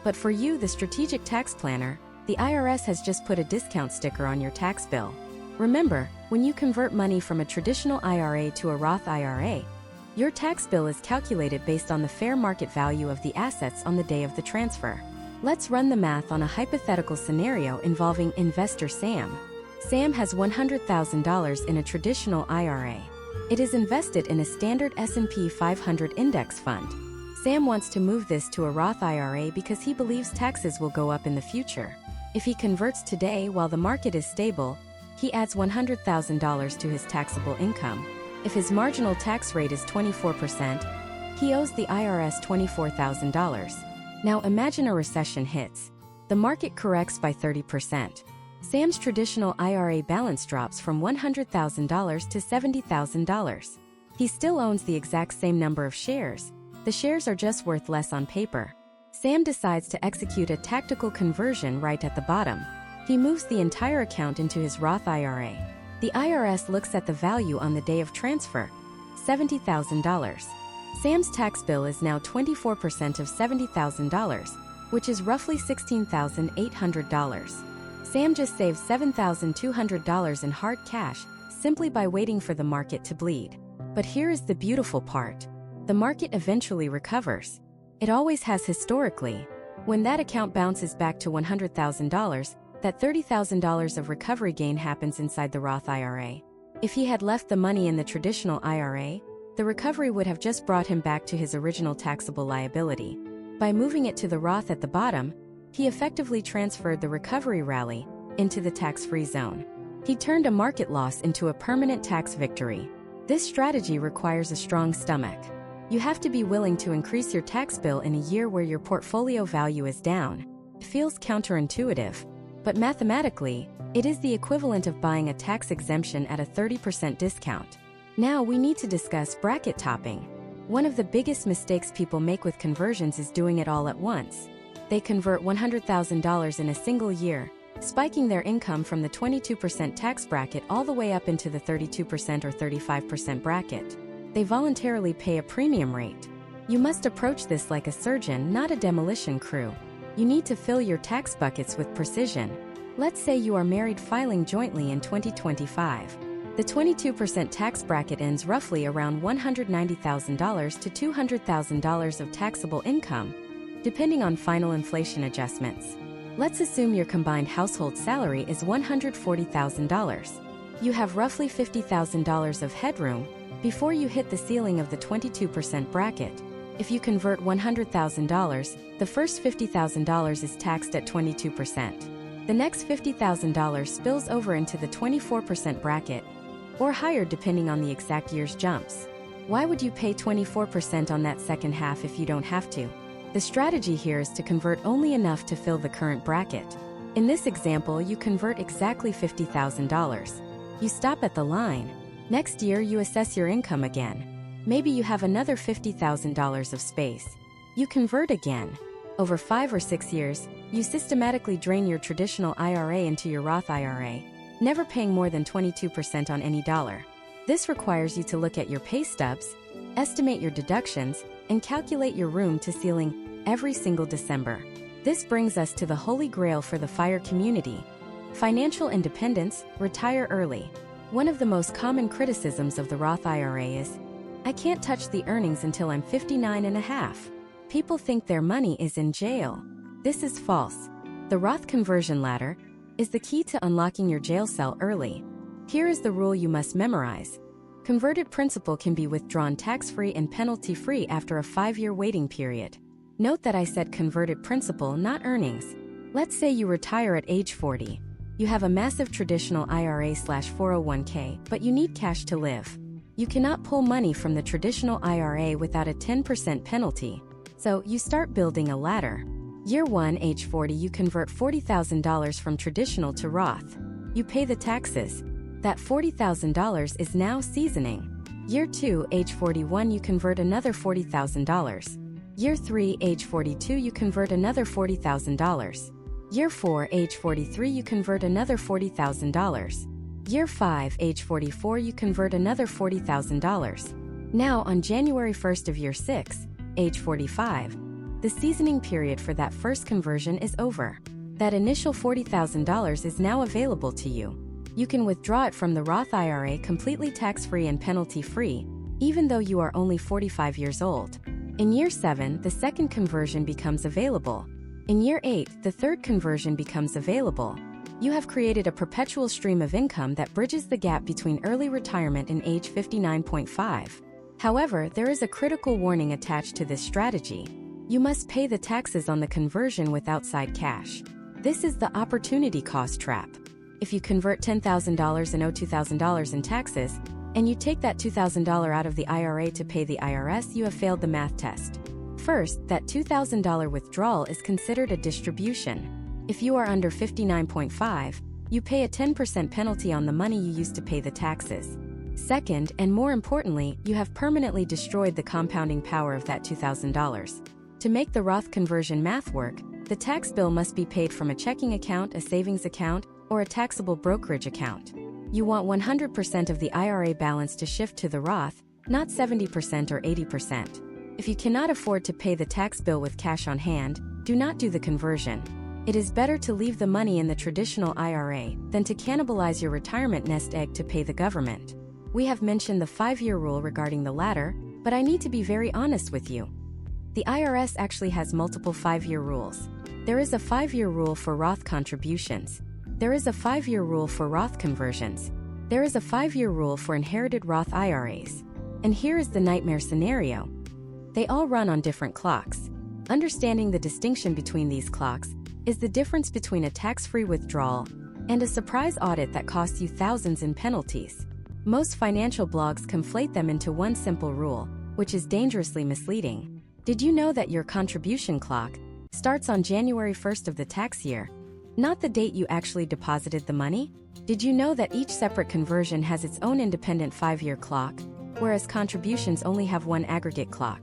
But for you, the strategic tax planner, the IRS has just put a discount sticker on your tax bill. Remember, when you convert money from a traditional IRA to a Roth IRA, your tax bill is calculated based on the fair market value of the assets on the day of the transfer. Let's run the math on a hypothetical scenario involving investor Sam. Sam has $100,000 in a traditional IRA. It is invested in a standard S&P 500 index fund. Sam wants to move this to a Roth IRA because he believes taxes will go up in the future. If he converts today while the market is stable, he adds $100,000 to his taxable income. If his marginal tax rate is 24%, he owes the IRS $24,000. Now imagine a recession hits. The market corrects by 30%. Sam's traditional IRA balance drops from $100,000 to $70,000. He still owns the exact same number of shares. The shares are just worth less on paper. Sam decides to execute a tactical conversion right at the bottom. He moves the entire account into his Roth IRA. The IRS looks at the value on the day of transfer, $70,000. Sam's tax bill is now 24% of $70,000, which is roughly $16,800. Sam just saved $7,200 in hard cash simply by waiting for the market to bleed. But here is the beautiful part. The market eventually recovers. It always has historically. When that account bounces back to $100,000, that $30,000 of recovery gain happens inside the Roth IRA. If he had left the money in the traditional IRA, the recovery would have just brought him back to his original taxable liability. By moving it to the Roth at the bottom, he effectively transferred the recovery rally into the tax-free zone. He turned a market loss into a permanent tax victory. This strategy requires a strong stomach. You have to be willing to increase your tax bill in a year where your portfolio value is down. It feels counterintuitive, but mathematically, it is the equivalent of buying a tax exemption at a 30% discount. Now we need to discuss bracket topping. One of the biggest mistakes people make with conversions is doing it all at once. They convert $100,000 in a single year, spiking their income from the 22% tax bracket all the way up into the 32% or 35% bracket. They voluntarily pay a premium rate. You must approach this like a surgeon, not a demolition crew. You need to fill your tax buckets with precision. Let's say you are married filing jointly in 2025. The 22% tax bracket ends roughly around $190,000 to $200,000 of taxable income, depending on final inflation adjustments. Let's assume your combined household salary is $140,000. You have roughly $50,000 of headroom before you hit the ceiling of the 22% bracket. If you convert $100,000, the first $50,000 is taxed at 22%. The next $50,000 spills over into the 24% bracket, or higher depending on the exact year's jumps. Why would you pay 24% on that second half if you don't have to? The strategy here is to convert only enough to fill the current bracket. In this example, you convert exactly $50,000. You stop at the line. Next year, you assess your income again. Maybe you have another $50,000 of space. You convert again. Over 5 or 6 years, you systematically drain your traditional IRA into your Roth IRA, never paying more than 22% on any dollar. This requires you to look at your pay stubs, estimate your deductions, and calculate your room to ceiling every single December. This brings us to the holy grail for the FIRE community: financial independence, retire early. One of the most common criticisms of the Roth IRA is, I can't touch the earnings until I'm 59 and a half. People think their money is in jail. This is false. The Roth conversion ladder is the key to unlocking your jail cell early. Here is the rule you must memorize. Converted principal can be withdrawn tax-free and penalty-free after a 5-year waiting period. Note that I said converted principal, not earnings. Let's say you retire at age 40. You have a massive traditional IRA/401k, but you need cash to live. You cannot pull money from the traditional IRA without a 10% penalty. So you start building a ladder. Year 1, age 40, you convert $40,000 from traditional to Roth. You pay the taxes. That $40,000 is now seasoning. Year 2, age 41, you convert another $40,000. Year 3, age 42, you convert another $40,000. Year 4, age 43, you convert another $40,000. Year 5, age 44, you convert another $40,000. Now, on January 1st of year 6, age 45, the seasoning period for that first conversion is over. That initial $40,000 is now available to you. You can withdraw it from the Roth IRA completely tax-free and penalty-free, even though you are only 45 years old. In year 7, the second conversion becomes available. In year 8, the third conversion becomes available. You have created a perpetual stream of income that bridges the gap between early retirement and age 59.5. However, there is a critical warning attached to this strategy. You must pay the taxes on the conversion with outside cash. This is the opportunity cost trap. If you convert $10,000 and owe $2,000 in taxes, and you take that $2,000 out of the IRA to pay the IRS, you have failed the math test. First, that $2,000 withdrawal is considered a distribution. If you are under 59.5, you pay a 10% penalty on the money you used to pay the taxes. Second, and more importantly, you have permanently destroyed the compounding power of that $2,000. To make the Roth conversion math work, the tax bill must be paid from a checking account, a savings account, or a taxable brokerage account. You want 100% of the IRA balance to shift to the Roth, not 70% or 80%. If you cannot afford to pay the tax bill with cash on hand, do not do the conversion. It is better to leave the money in the traditional IRA than to cannibalize your retirement nest egg to pay the government. We have mentioned the 5-year rule regarding the latter, but I need to be very honest with you. The IRS actually has multiple 5-year rules. There is a 5-year rule for Roth contributions. There is a 5-year rule for Roth conversions. There is a 5-year rule for inherited Roth IRAs. And here is the nightmare scenario. They all run on different clocks. Understanding the distinction between these clocks is the difference between a tax-free withdrawal and a surprise audit that costs you thousands in penalties. Most financial blogs conflate them into one simple rule, which is dangerously misleading. Did you know that your contribution clock starts on January 1st of the tax year, not the date you actually deposited the money? Did you know that each separate conversion has its own independent 5-year clock, whereas contributions only have one aggregate clock?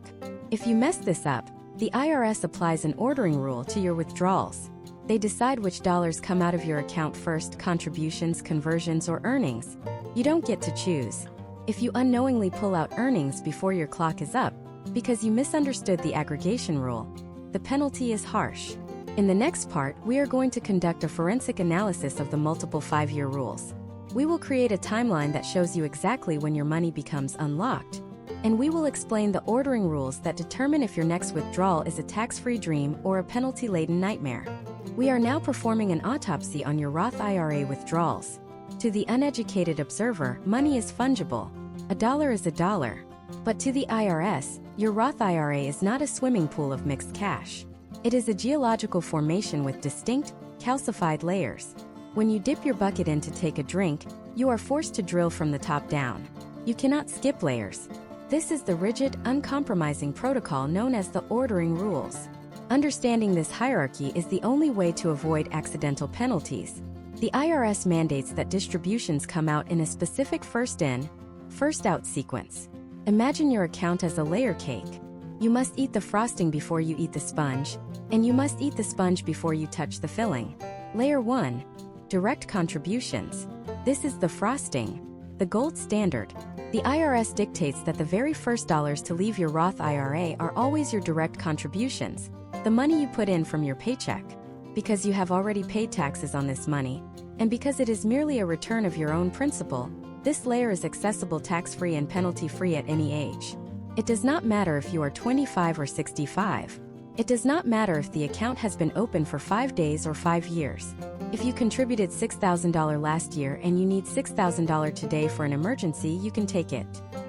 If you mess this up, the IRS applies an ordering rule to your withdrawals. They decide which dollars come out of your account first: contributions, conversions, or earnings. You don't get to choose. If you unknowingly pull out earnings before your clock is up, because you misunderstood the aggregation rule, the penalty is harsh. In the next part, we are going to conduct a forensic analysis of the multiple 5-year rules. We will create a timeline that shows you exactly when your money becomes unlocked. And we will explain the ordering rules that determine if your next withdrawal is a tax-free dream or a penalty-laden nightmare. We are now performing an autopsy on your Roth IRA withdrawals. To the uneducated observer, money is fungible. A dollar is a dollar. But to the IRS, your Roth IRA is not a swimming pool of mixed cash. It is a geological formation with distinct, calcified layers. When you dip your bucket in to take a drink, you are forced to drill from the top down. You cannot skip layers. This is the rigid, uncompromising protocol known as the ordering rules. Understanding this hierarchy is the only way to avoid accidental penalties. The IRS mandates that distributions come out in a specific first-in, first-out sequence. Imagine your account as a layer cake. You must eat the frosting before you eat the sponge, and you must eat the sponge before you touch the filling. Layer 1. Direct contributions. This is the frosting, the gold standard. The IRS dictates that the very first dollars to leave your Roth IRA are always your direct contributions, the money you put in from your paycheck. Because you have already paid taxes on this money, and because it is merely a return of your own principal, this layer is accessible tax-free and penalty-free at any age. It does not matter if you are 25 or 65. It does not matter if the account has been open for 5 days or 5 years. If you contributed $6,000 last year and you need $6,000 today for an emergency, you can take it.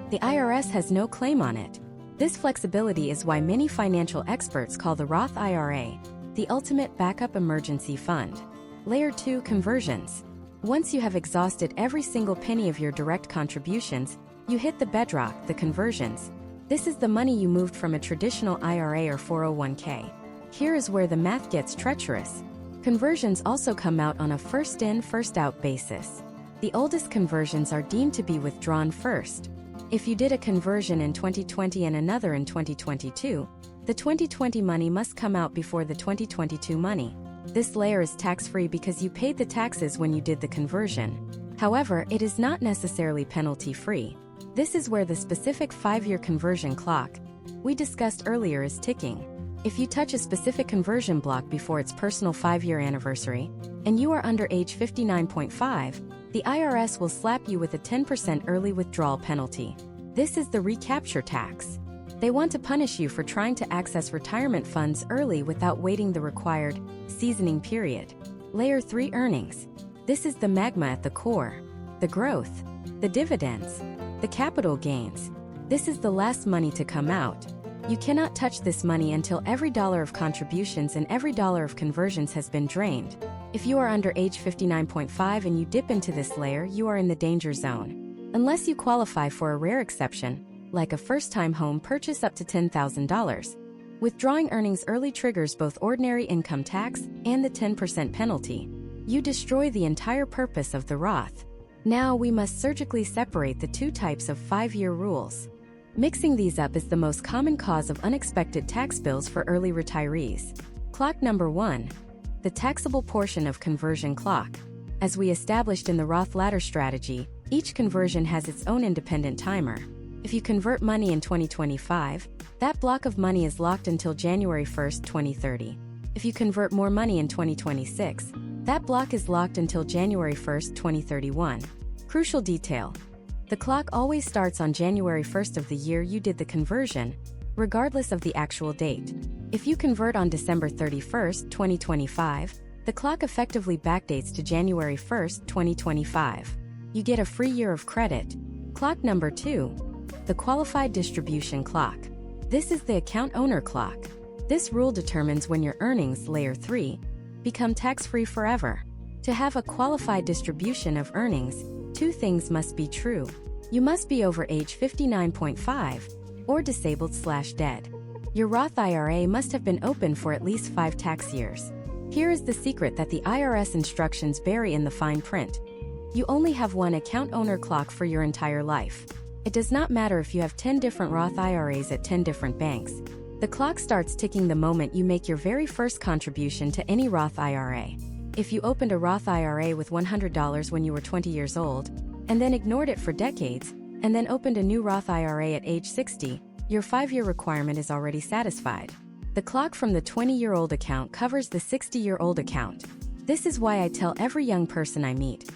The IRS has no claim on it. This flexibility is why many financial experts call the Roth IRA the ultimate backup emergency fund. Layer 2. Conversions. Once you have exhausted every single penny of your direct contributions, you hit the bedrock, the conversions. This is the money you moved from a traditional IRA or 401k. Here is where the math gets treacherous. Conversions also come out on a first-in, first-out basis. The oldest conversions are deemed to be withdrawn first. If you did a conversion in 2020 and another in 2022, the 2020 money must come out before the 2022 money. This layer is tax-free because you paid the taxes when you did the conversion. However, it is not necessarily penalty-free. This is where the specific 5-year conversion clock we discussed earlier is ticking. If you touch a specific conversion block before its personal 5-year anniversary, and you are under age 59.5, the IRS will slap you with a 10% early withdrawal penalty. This is the recapture tax. They want to punish you for trying to access retirement funds early without waiting the required seasoning period. Layer 3. Earnings. This is the magma at the core. The growth, the dividends, the capital gains. This is the last money to come out. You cannot touch this money until every dollar of contributions and every dollar of conversions has been drained. If you are under age 59.5 and you dip into this layer, you are in the danger zone. Unless you qualify for a rare exception, like a first-time home purchase up to $10,000. Withdrawing earnings early triggers both ordinary income tax and the 10% penalty. You destroy the entire purpose of the Roth. Now we must surgically separate the two types of 5-year rules. Mixing these up is the most common cause of unexpected tax bills for early retirees. Clock number 1. The taxable portion of conversion clock. As we established in the Roth ladder strategy, each conversion has its own independent timer. If you convert money in 2025, that block of money is locked until January 1, 2030. If you convert more money in 2026, that block is locked until January 1, 2031. Crucial detail. The clock always starts on January 1st of the year you did the conversion, regardless of the actual date. If you convert on December 31st, 2025, the clock effectively backdates to January 1st, 2025. You get a free year of credit. Clock number 2. The qualified distribution clock. This is the account owner clock. This rule determines when your earnings, layer 3, become tax-free forever. To have a qualified distribution of earnings, 2 things must be true. You must be over age 59.5 or disabled/dead. Your Roth IRA must have been open for at least 5 tax years. Here is the secret that the IRS instructions bury in the fine print. You only have one account owner clock for your entire life. It does not matter if you have 10 different Roth IRAs at 10 different banks. The clock starts ticking the moment you make your very first contribution to any Roth IRA. If you opened a Roth IRA with $100 when you were 20 years old, and then ignored it for decades, and then opened a new Roth IRA at age 60, your 5-year requirement is already satisfied. The clock from the 20-year-old account covers the 60-year-old account. This is why I tell every young person I meet,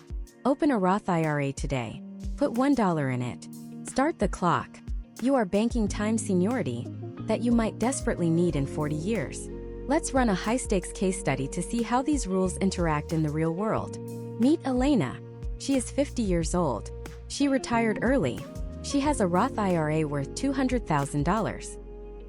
open a Roth IRA today. Put $1 in it. Start the clock. You are banking time seniority that you might desperately need in 40 years. Let's run a high-stakes case study to see how these rules interact in the real world. Meet Elena. She is 50 years old. She retired early. She has a Roth IRA worth $200,000.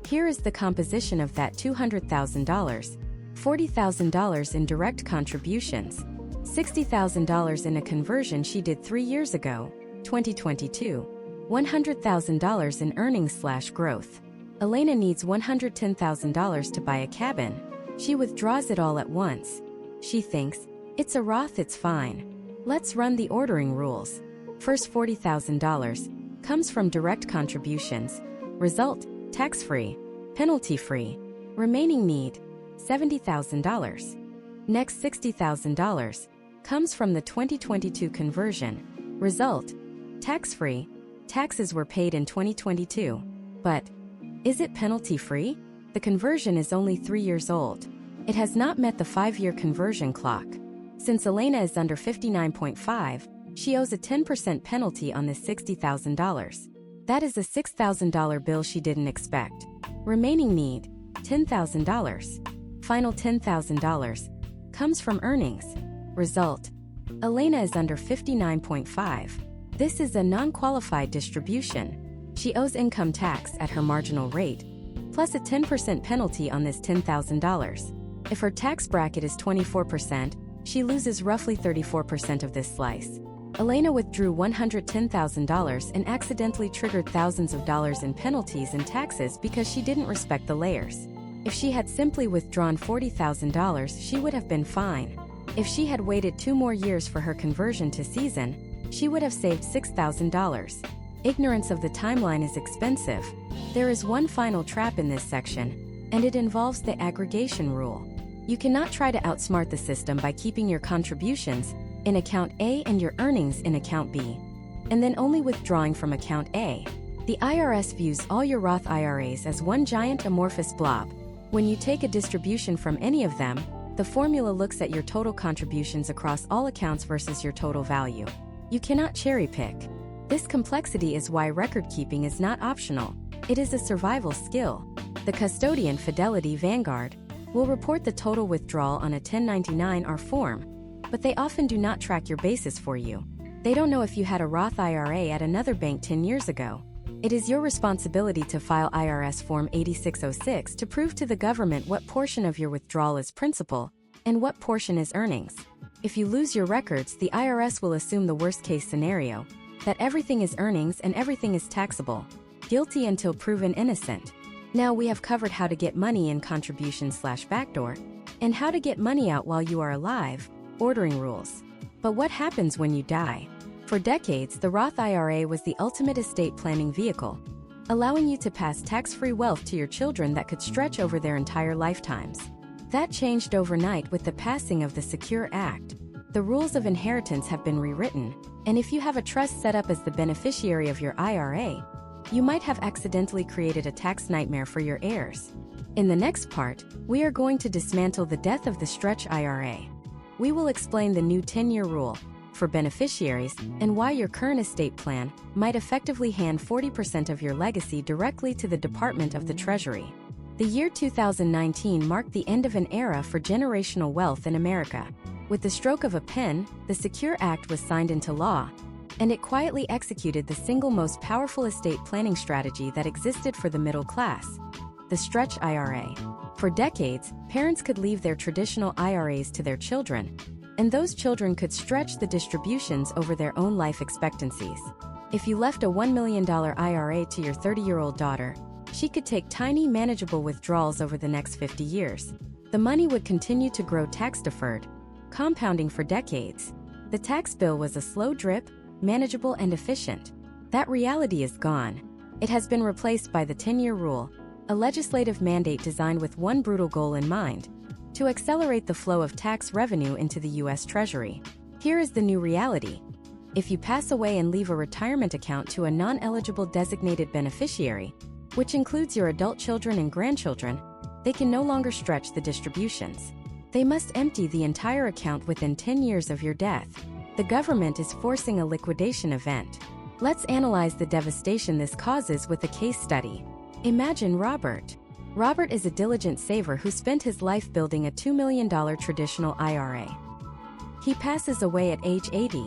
Here is the composition of that $200,000. $40,000 in direct contributions. $60,000 in a conversion she did 3 years ago, 2022. $100,000 in earnings/growth. Elena needs $110,000 to buy a cabin. She withdraws it all at once. She thinks, it's a Roth, it's fine. Let's run the ordering rules. First $40,000 comes from direct contributions. Result, tax-free, penalty-free. Remaining need, $70,000. Next $60,000 comes from the 2022 conversion. Result, tax-free. Taxes were paid in 2022. But is it penalty-free? The conversion is only 3 years old. It has not met the 5-year conversion clock. Since Elena is under 59.5, she owes a 10% penalty on this $60,000. That is a $6,000 bill she didn't expect. Remaining need, $10,000. Final $10,000 comes from earnings. Result, Elena is under 59.5. This is a non-qualified distribution. She owes income tax at her marginal rate, plus a 10% penalty on this $10,000. If her tax bracket is 24%, she loses roughly 34% of this slice. Elena withdrew $110,000 and accidentally triggered thousands of dollars in penalties and taxes because she didn't respect the layers. If she had simply withdrawn $40,000, she would have been fine. If she had waited 2 more years for her conversion to season, she would have saved $6,000. Ignorance of the timeline is expensive. There is one final trap in this section, and it involves the aggregation rule. You cannot try to outsmart the system by keeping your contributions in account A and your earnings in account B, and then only withdrawing from account A. The IRS views all your Roth IRAs as one giant amorphous blob. When you take a distribution from any of them, the formula looks at your total contributions across all accounts versus your total value. You cannot cherry pick. This complexity is why record-keeping is not optional. It is a survival skill. The custodian, Fidelity Vanguard, will report the total withdrawal on a 1099-R form, but they often do not track your basis for you. They don't know if you had a Roth IRA at another bank 10 years ago. It is your responsibility to file IRS Form 8606 to prove to the government what portion of your withdrawal is principal and what portion is earnings. If you lose your records, the IRS will assume the worst-case scenario, that everything is earnings and everything is taxable. Guilty until proven innocent. Now we have covered how to get money in contribution/backdoor, and how to get money out while you are alive, ordering rules. But what happens when you die? For decades, the Roth IRA was the ultimate estate planning vehicle, allowing you to pass tax-free wealth to your children that could stretch over their entire lifetimes. That changed overnight with the passing of the Secure Act. The rules of inheritance have been rewritten, and if you have a trust set up as the beneficiary of your IRA, you might have accidentally created a tax nightmare for your heirs. In the next part, we are going to dismantle the death of the stretch IRA. We will explain the new 10-year rule for beneficiaries and why your current estate plan might effectively hand 40% of your legacy directly to the Department of the Treasury. The year 2019 marked the end of an era for generational wealth in America. With the stroke of a pen, the Secure Act was signed into law, and it quietly executed the single most powerful estate planning strategy that existed for the middle class, the stretch IRA. For decades, parents could leave their traditional IRAs to their children, and those children could stretch the distributions over their own life expectancies. If you left a $1 million IRA to your 30-year-old daughter, she could take tiny, manageable withdrawals over the next 50 years. The money would continue to grow tax-deferred, compounding for decades. The tax bill was a slow drip, manageable and efficient. That reality is gone. It has been replaced by the 10-year rule, a legislative mandate designed with one brutal goal in mind: to accelerate the flow of tax revenue into the U.S. Treasury. Here is the new reality. If you pass away and leave a retirement account to a non-eligible designated beneficiary, which includes your adult children and grandchildren, they can no longer stretch the distributions. They must empty the entire account within 10 years of your death. The government is forcing a liquidation event. Let's analyze the devastation this causes with a case study. Imagine Robert. Robert is a diligent saver who spent his life building a $2 million traditional IRA. He passes away at age 80.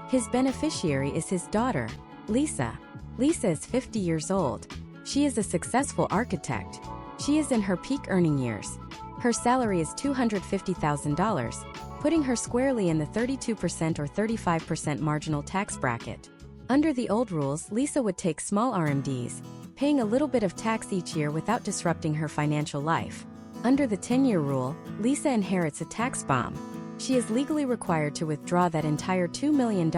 His beneficiary is his daughter, Lisa. Lisa is 50 years old. She is a successful architect. She is in her peak earning years. Her salary is $250,000, putting her squarely in the 32% or 35% marginal tax bracket. Under the old rules, Lisa would take small RMDs, paying a little bit of tax each year without disrupting her financial life. Under the 10-year rule, Lisa inherits a tax bomb. She is legally required to withdraw that entire $2 million,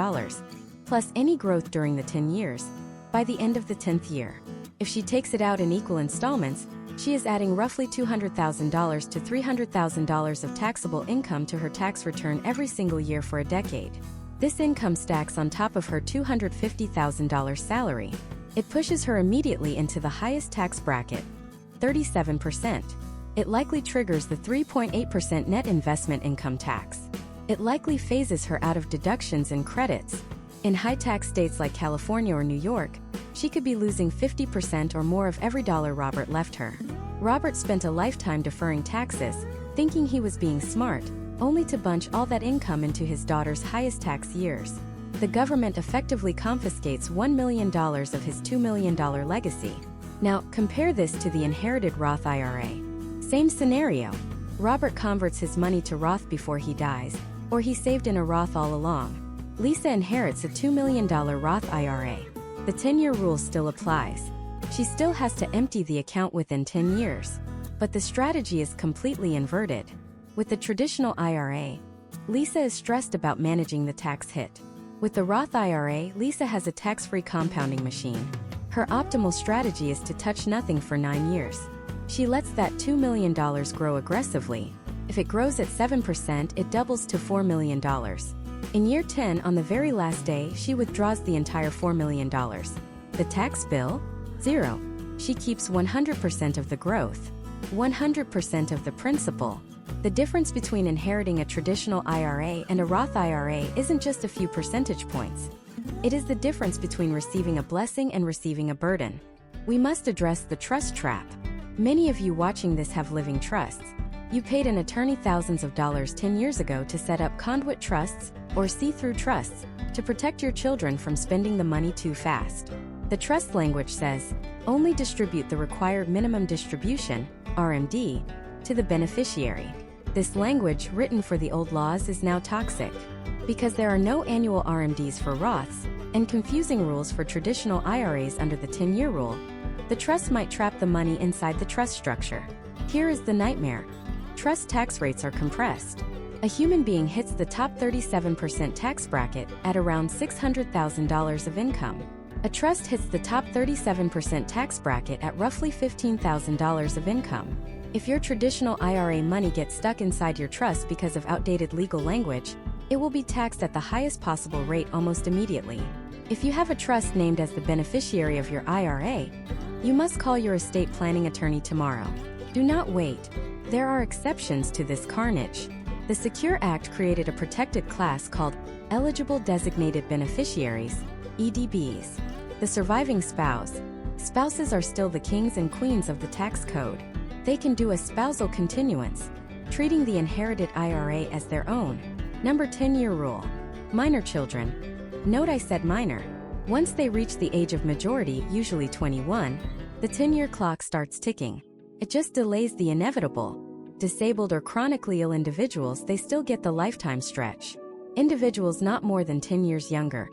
plus any growth during the 10 years, by the end of the 10th year. If she takes it out in equal installments, she is adding roughly $200,000 to $300,000 of taxable income to her tax return every single year for a decade. This income stacks on top of her $250,000 salary. It pushes her immediately into the highest tax bracket, 37%. It likely triggers the 3.8% net investment income tax. It likely phases her out of deductions and credits. In high-tax states like California or New York, she could be losing 50% or more of every dollar Robert left her. Robert spent a lifetime deferring taxes, thinking he was being smart, only to bunch all that income into his daughter's highest tax years. The government effectively confiscates $1 million of his $2 million legacy. Now, compare this to the inherited Roth IRA. Same scenario. Robert converts his money to Roth before he dies, or he saved in a Roth all along. Lisa inherits a $2 million Roth IRA. The 10-year rule still applies. She still has to empty the account within 10 years. But the strategy is completely inverted. With the traditional IRA, Lisa is stressed about managing the tax hit. With the Roth IRA, Lisa has a tax-free compounding machine. Her optimal strategy is to touch nothing for 9 years. She lets that $2 million grow aggressively. If it grows at 7%, it doubles to $4 million. In year 10, on the very last day, she withdraws the entire $4 million. The tax bill? Zero. She keeps 100% of the growth, 100% of the principal. The difference between inheriting a traditional IRA and a Roth IRA isn't just a few percentage points. It is the difference between receiving a blessing and receiving a burden. We must address the trust trap. Many of you watching this have living trusts. You paid an attorney thousands of dollars 10 years ago to set up conduit trusts, or see-through trusts, to protect your children from spending the money too fast. The trust language says, only distribute the required minimum distribution, RMD, to the beneficiary. This language, written for the old laws, is now toxic. Because there are no annual RMDs for Roths, and confusing rules for traditional IRAs under the 10-year rule, the trust might trap the money inside the trust structure. Here is the nightmare. Trust tax rates are compressed. A human being hits the top 37% tax bracket at around $600,000 of income. A trust hits the top 37% tax bracket at roughly $15,000 of income. If your traditional IRA money gets stuck inside your trust because of outdated legal language, it will be taxed at the highest possible rate almost immediately. If you have a trust named as the beneficiary of your IRA, you must call your estate planning attorney tomorrow. Do not wait. There are exceptions to this carnage. The Secure Act created a protected class called Eligible Designated Beneficiaries, EDBs. The surviving spouse. Spouses are still the kings and queens of the tax code. They can do a spousal continuance, treating the inherited IRA as their own. Number 10-year rule. Minor children. Note I said minor. Once they reach the age of majority, usually 21, the 10-year clock starts ticking. It just delays the inevitable. Disabled or chronically ill individuals, they still get the lifetime stretch. Individuals not more than 10 years younger.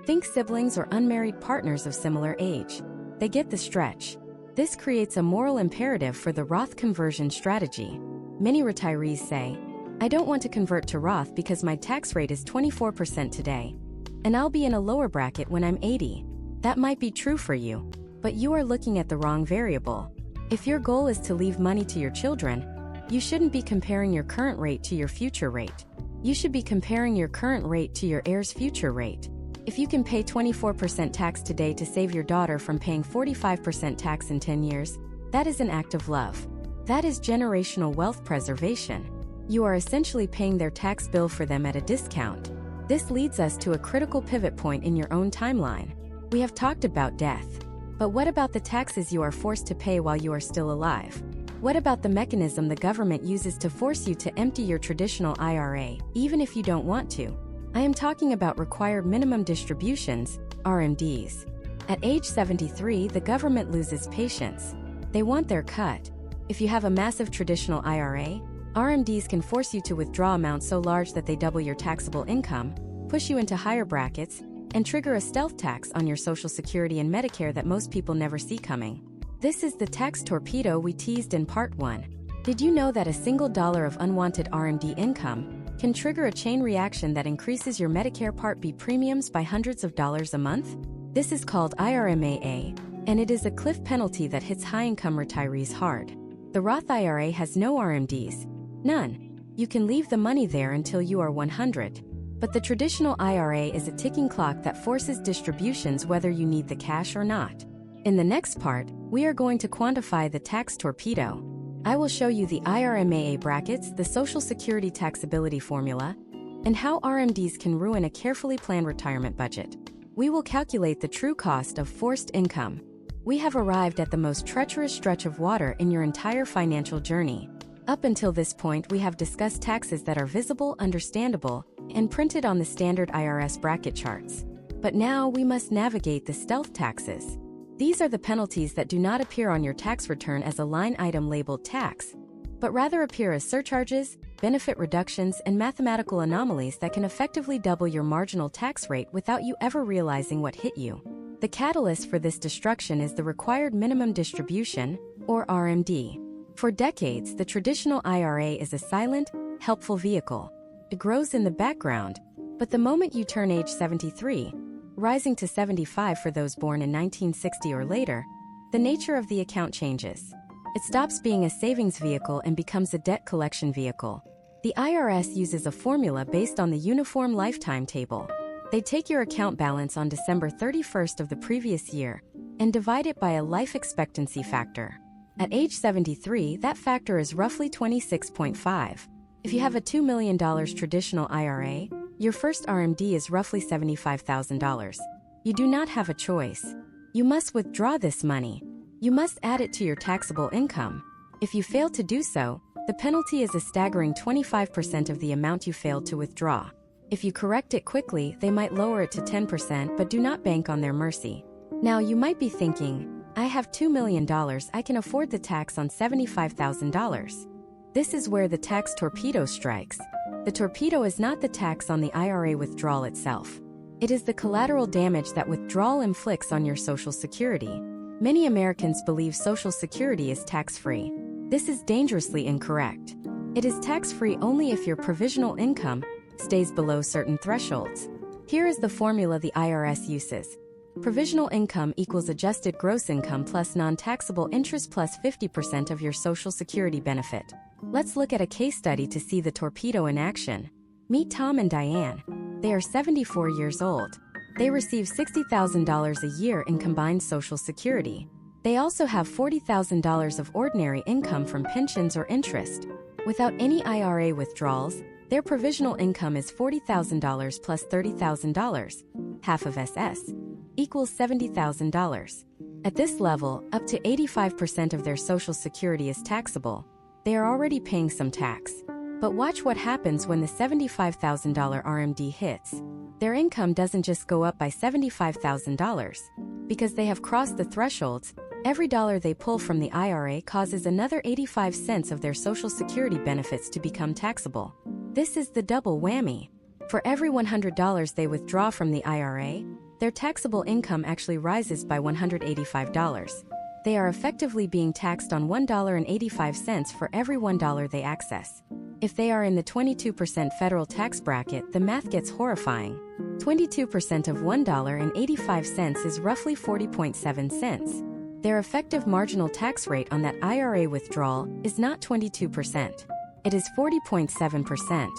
Think siblings or unmarried partners of similar age. They get the stretch. This creates a moral imperative for the Roth conversion strategy. Many retirees say, I don't want to convert to Roth because my tax rate is 24% today, and I'll be in a lower bracket when I'm 80. That might be true for you, but you are looking at the wrong variable. If your goal is to leave money to your children, you shouldn't be comparing your current rate to your future rate. You should be comparing your current rate to your heir's future rate. If you can pay 24% tax today to save your daughter from paying 45% tax in 10 years, that is an act of love. That is generational wealth preservation. You are essentially paying their tax bill for them at a discount. This leads us to a critical pivot point in your own timeline. We have talked about death. But what about the taxes you are forced to pay while you are still alive? What about the mechanism the government uses to force you to empty your traditional IRA, even if you don't want to? I am talking about required minimum distributions, RMDs. At age 73, the government loses patience. They want their cut. If you have a massive traditional IRA, RMDs can force you to withdraw amounts so large that they double your taxable income, push you into higher brackets, and trigger a stealth tax on your Social Security and Medicare that most people never see coming. This is the tax torpedo we teased in Part 1. Did you know that a single dollar of unwanted RMD income can trigger a chain reaction that increases your Medicare Part B premiums by hundreds of dollars a month? This is called IRMAA, and it is a cliff penalty that hits high-income retirees hard. The Roth IRA has no RMDs. None. You can leave the money there until you are 100. But the traditional IRA is a ticking clock that forces distributions whether you need the cash or not. In the next part, we are going to quantify the tax torpedo. I will show you the IRMAA brackets, the Social Security taxability formula, and how RMDs can ruin a carefully planned retirement budget. We will calculate the true cost of forced income. We have arrived at the most treacherous stretch of water in your entire financial journey. Up until this point, we have discussed taxes that are visible, understandable, and printed on the standard IRS bracket charts. But now we must navigate the stealth taxes. These are the penalties that do not appear on your tax return as a line item labeled tax, but rather appear as surcharges, benefit reductions, and mathematical anomalies that can effectively double your marginal tax rate without you ever realizing what hit you. The catalyst for this destruction is the required minimum distribution, or RMD. For decades, the traditional IRA is a silent, helpful vehicle. It grows in the background, but the moment you turn age 73, rising to 75 for those born in 1960 or later, the nature of the account changes. It stops being a savings vehicle and becomes a debt collection vehicle. The IRS uses a formula based on the Uniform Lifetime Table. They take your account balance on December 31st of the previous year and divide it by a life expectancy factor. At age 73, that factor is roughly 26.5. If you have a $2 million traditional IRA, your first RMD is roughly $75,000. You do not have a choice. You must withdraw this money. You must add it to your taxable income. If you fail to do so, the penalty is a staggering 25% of the amount you failed to withdraw. If you correct it quickly, they might lower it to 10%, but do not bank on their mercy. Now you might be thinking, I have $2 million, I can afford the tax on $75,000. This is where the tax torpedo strikes. The torpedo is not the tax on the IRA withdrawal itself. It is the collateral damage that withdrawal inflicts on your Social Security. Many Americans believe Social Security is tax-free. This is dangerously incorrect. It is tax-free only if your provisional income stays below certain thresholds. Here is the formula the IRS uses. Provisional income equals adjusted gross income plus non-taxable interest plus 50% of your Social Security benefit. Let's look at a case study to see the torpedo in action. Meet Tom and Diane. They are 74 years old. They receive $60,000 a year in combined Social Security. They also have $40,000 of ordinary income from pensions or interest. Without any IRA withdrawals, their provisional income is $40,000 plus $30,000, half of SS, equals $70,000. At this level, up to 85% of their Social Security is taxable. They are already paying some tax. But watch what happens when the $75,000 RMD hits. Their income doesn't just go up by $75,000. Because they have crossed the thresholds, every dollar they pull from the IRA causes another 85 cents of their Social Security benefits to become taxable. This is the double whammy. For every $100 they withdraw from the IRA, their taxable income actually rises by $185. They are effectively being taxed on $1.85 for every $1 they access. If they are in the 22% federal tax bracket, the math gets horrifying. 22% of $1.85 is roughly 40.7 cents. Their effective marginal tax rate on that IRA withdrawal is not 22%. It is 40.7%.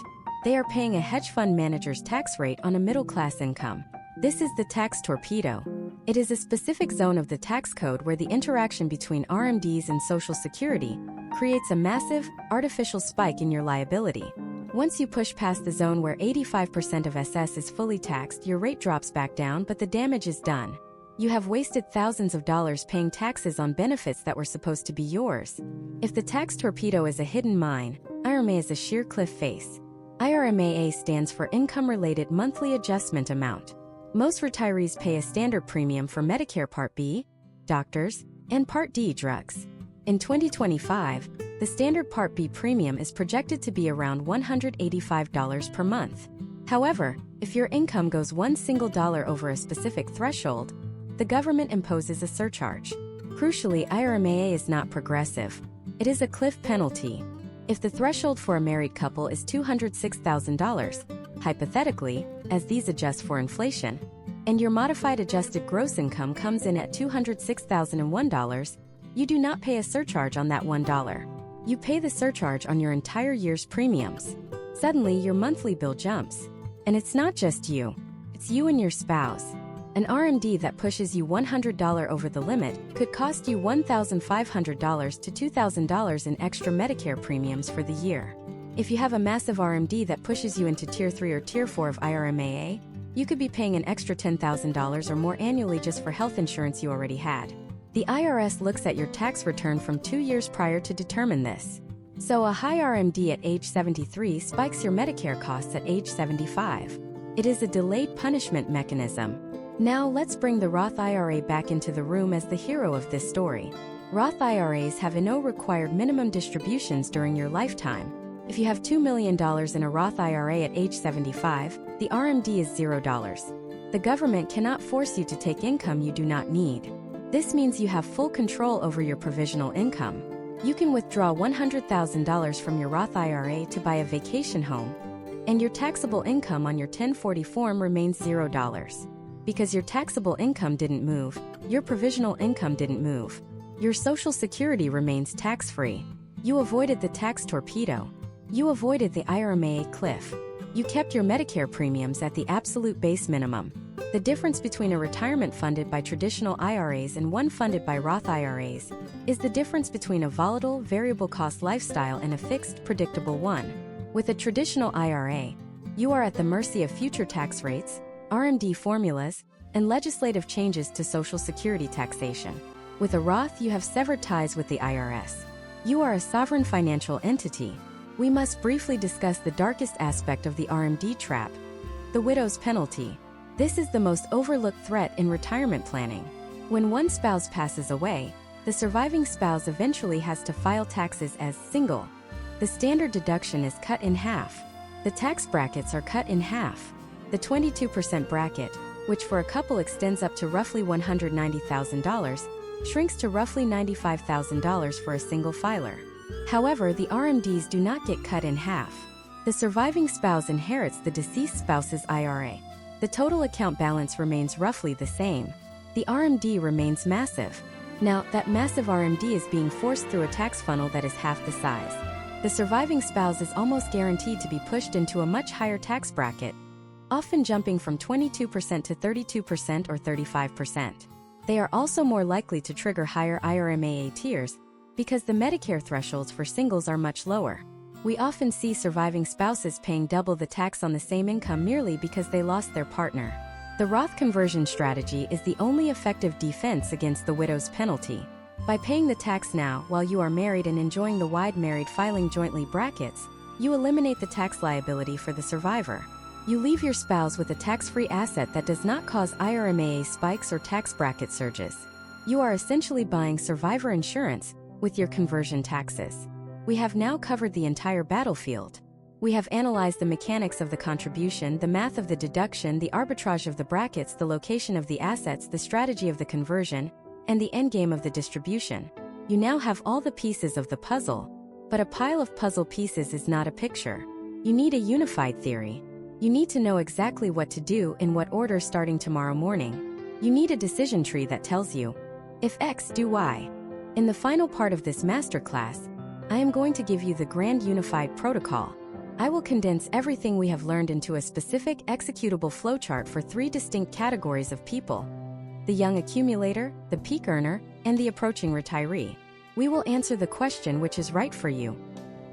They are paying a hedge fund manager's tax rate on a middle-class income. This is the tax torpedo. It is a specific zone of the tax code where the interaction between RMDs and Social Security creates a massive, artificial spike in your liability. Once you push past the zone where 85% of SS is fully taxed, your rate drops back down, but the damage is done. You have wasted thousands of dollars paying taxes on benefits that were supposed to be yours. If the tax torpedo is a hidden mine, IRMA is a sheer cliff face. IRMAA stands for Income-Related Monthly Adjustment Amount. Most retirees pay a standard premium for Medicare Part B, doctors, and Part D drugs. In 2025, the standard Part B premium is projected to be around $185 per month. However, if your income goes one single dollar over a specific threshold, the government imposes a surcharge. Crucially, IRMAA is not progressive. It is a cliff penalty. If the threshold for a married couple is $206,000, hypothetically, as these adjust for inflation, and your modified adjusted gross income comes in at $206,001, you do not pay a surcharge on that $1. You pay the surcharge on your entire year's premiums. Suddenly, your monthly bill jumps. And it's not just you. It's you and your spouse. An RMD that pushes you $100 over the limit could cost you $1,500 to $2,000 in extra Medicare premiums for the year. If you have a massive RMD that pushes you into Tier 3 or Tier 4 of IRMAA, you could be paying an extra $10,000 or more annually just for health insurance you already had. The IRS looks at your tax return from 2 years prior to determine this. So a high RMD at age 73 spikes your Medicare costs at age 75. It is a delayed punishment mechanism. Now let's bring the Roth IRA back into the room as the hero of this story. Roth IRAs have no required minimum distributions during your lifetime. If you have $2 million in a Roth IRA at age 75, the RMD is $0. The government cannot force you to take income you do not need. This means you have full control over your provisional income. You can withdraw $100,000 from your Roth IRA to buy a vacation home, and your taxable income on your 1040 form remains $0. Because your taxable income didn't move, your provisional income didn't move. Your Social Security remains tax-free. You avoided the tax torpedo. You avoided the IRMAA cliff. You kept your Medicare premiums at the absolute base minimum. The difference between a retirement funded by traditional IRAs and one funded by Roth IRAs is the difference between a volatile, variable cost lifestyle and a fixed, predictable one. With a traditional IRA, you are at the mercy of future tax rates, RMD formulas, and legislative changes to Social Security taxation. With a Roth, you have severed ties with the IRS. You are a sovereign financial entity. We must briefly discuss the darkest aspect of the RMD trap, the widow's penalty. This is the most overlooked threat in retirement planning. When one spouse passes away, the surviving spouse eventually has to file taxes as single. The standard deduction is cut in half. The tax brackets are cut in half. The 22% bracket, which for a couple extends up to roughly $190,000, shrinks to roughly $95,000 for a single filer. However, the RMDs do not get cut in half. The surviving spouse inherits the deceased spouse's IRA. The total account balance remains roughly the same. The RMD remains massive. Now, that massive RMD is being forced through a tax funnel that is half the size. The surviving spouse is almost guaranteed to be pushed into a much higher tax bracket, often jumping from 22% to 32% or 35%. They are also more likely to trigger higher IRMAA tiers because the Medicare thresholds for singles are much lower. We often see surviving spouses paying double the tax on the same income merely because they lost their partner. The Roth conversion strategy is the only effective defense against the widow's penalty. By paying the tax now while you are married and enjoying the wide married filing jointly brackets, you eliminate the tax liability for the survivor. You leave your spouse with a tax-free asset that does not cause IRMAA spikes or tax bracket surges. You are essentially buying survivor insurance with your conversion taxes. We have now covered the entire battlefield. We have analyzed the mechanics of the contribution, the math of the deduction, the arbitrage of the brackets, the location of the assets, the strategy of the conversion, and the endgame of the distribution. You now have all the pieces of the puzzle. But a pile of puzzle pieces is not a picture. You need a unified theory. You need to know exactly what to do in what order starting tomorrow morning. You need a decision tree that tells you If X, do Y. In the final part of this masterclass, I am going to give you the grand unified protocol. I will condense everything we have learned into a specific executable flowchart for 3 distinct categories of people: the young accumulator, the peak earner, and the approaching retiree. We will answer the question which is right for you,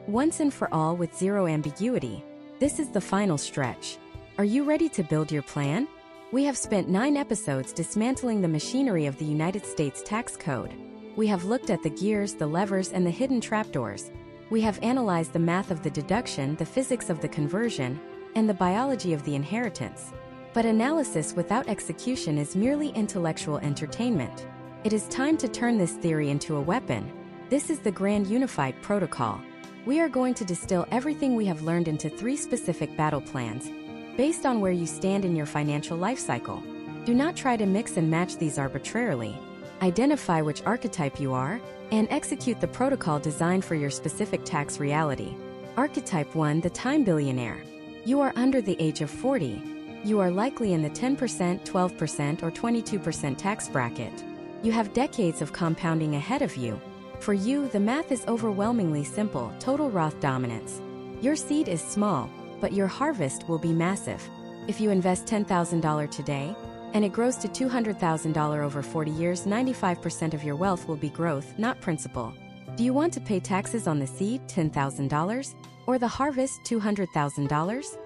once and for all, with zero ambiguity. This is the final stretch. Are you ready to build your plan? We have spent 9 episodes dismantling the machinery of the United States tax code. We have looked at the gears, the levers, and the hidden trapdoors. We have analyzed the math of the deduction, the physics of the conversion, and the biology of the inheritance. But analysis without execution is merely intellectual entertainment. It is time to turn this theory into a weapon. This is the grand unified protocol. We are going to distill everything we have learned into 3 specific battle plans, based on where you stand in your financial life cycle. Do not try to mix and match these arbitrarily. Identify which archetype you are, and execute the protocol designed for your specific tax reality. Archetype 1, the time billionaire. You are under the age of 40. You are likely in the 10%, 12%, or 22% tax bracket. You have decades of compounding ahead of you. For you, the math is overwhelmingly simple: total Roth dominance. Your seed is small, but your harvest will be massive. If you invest $10,000 today, and it grows to $200,000 over 40 years, 95% of your wealth will be growth, not principal. Do you want to pay taxes on the seed, $10,000, or the harvest, $200,000?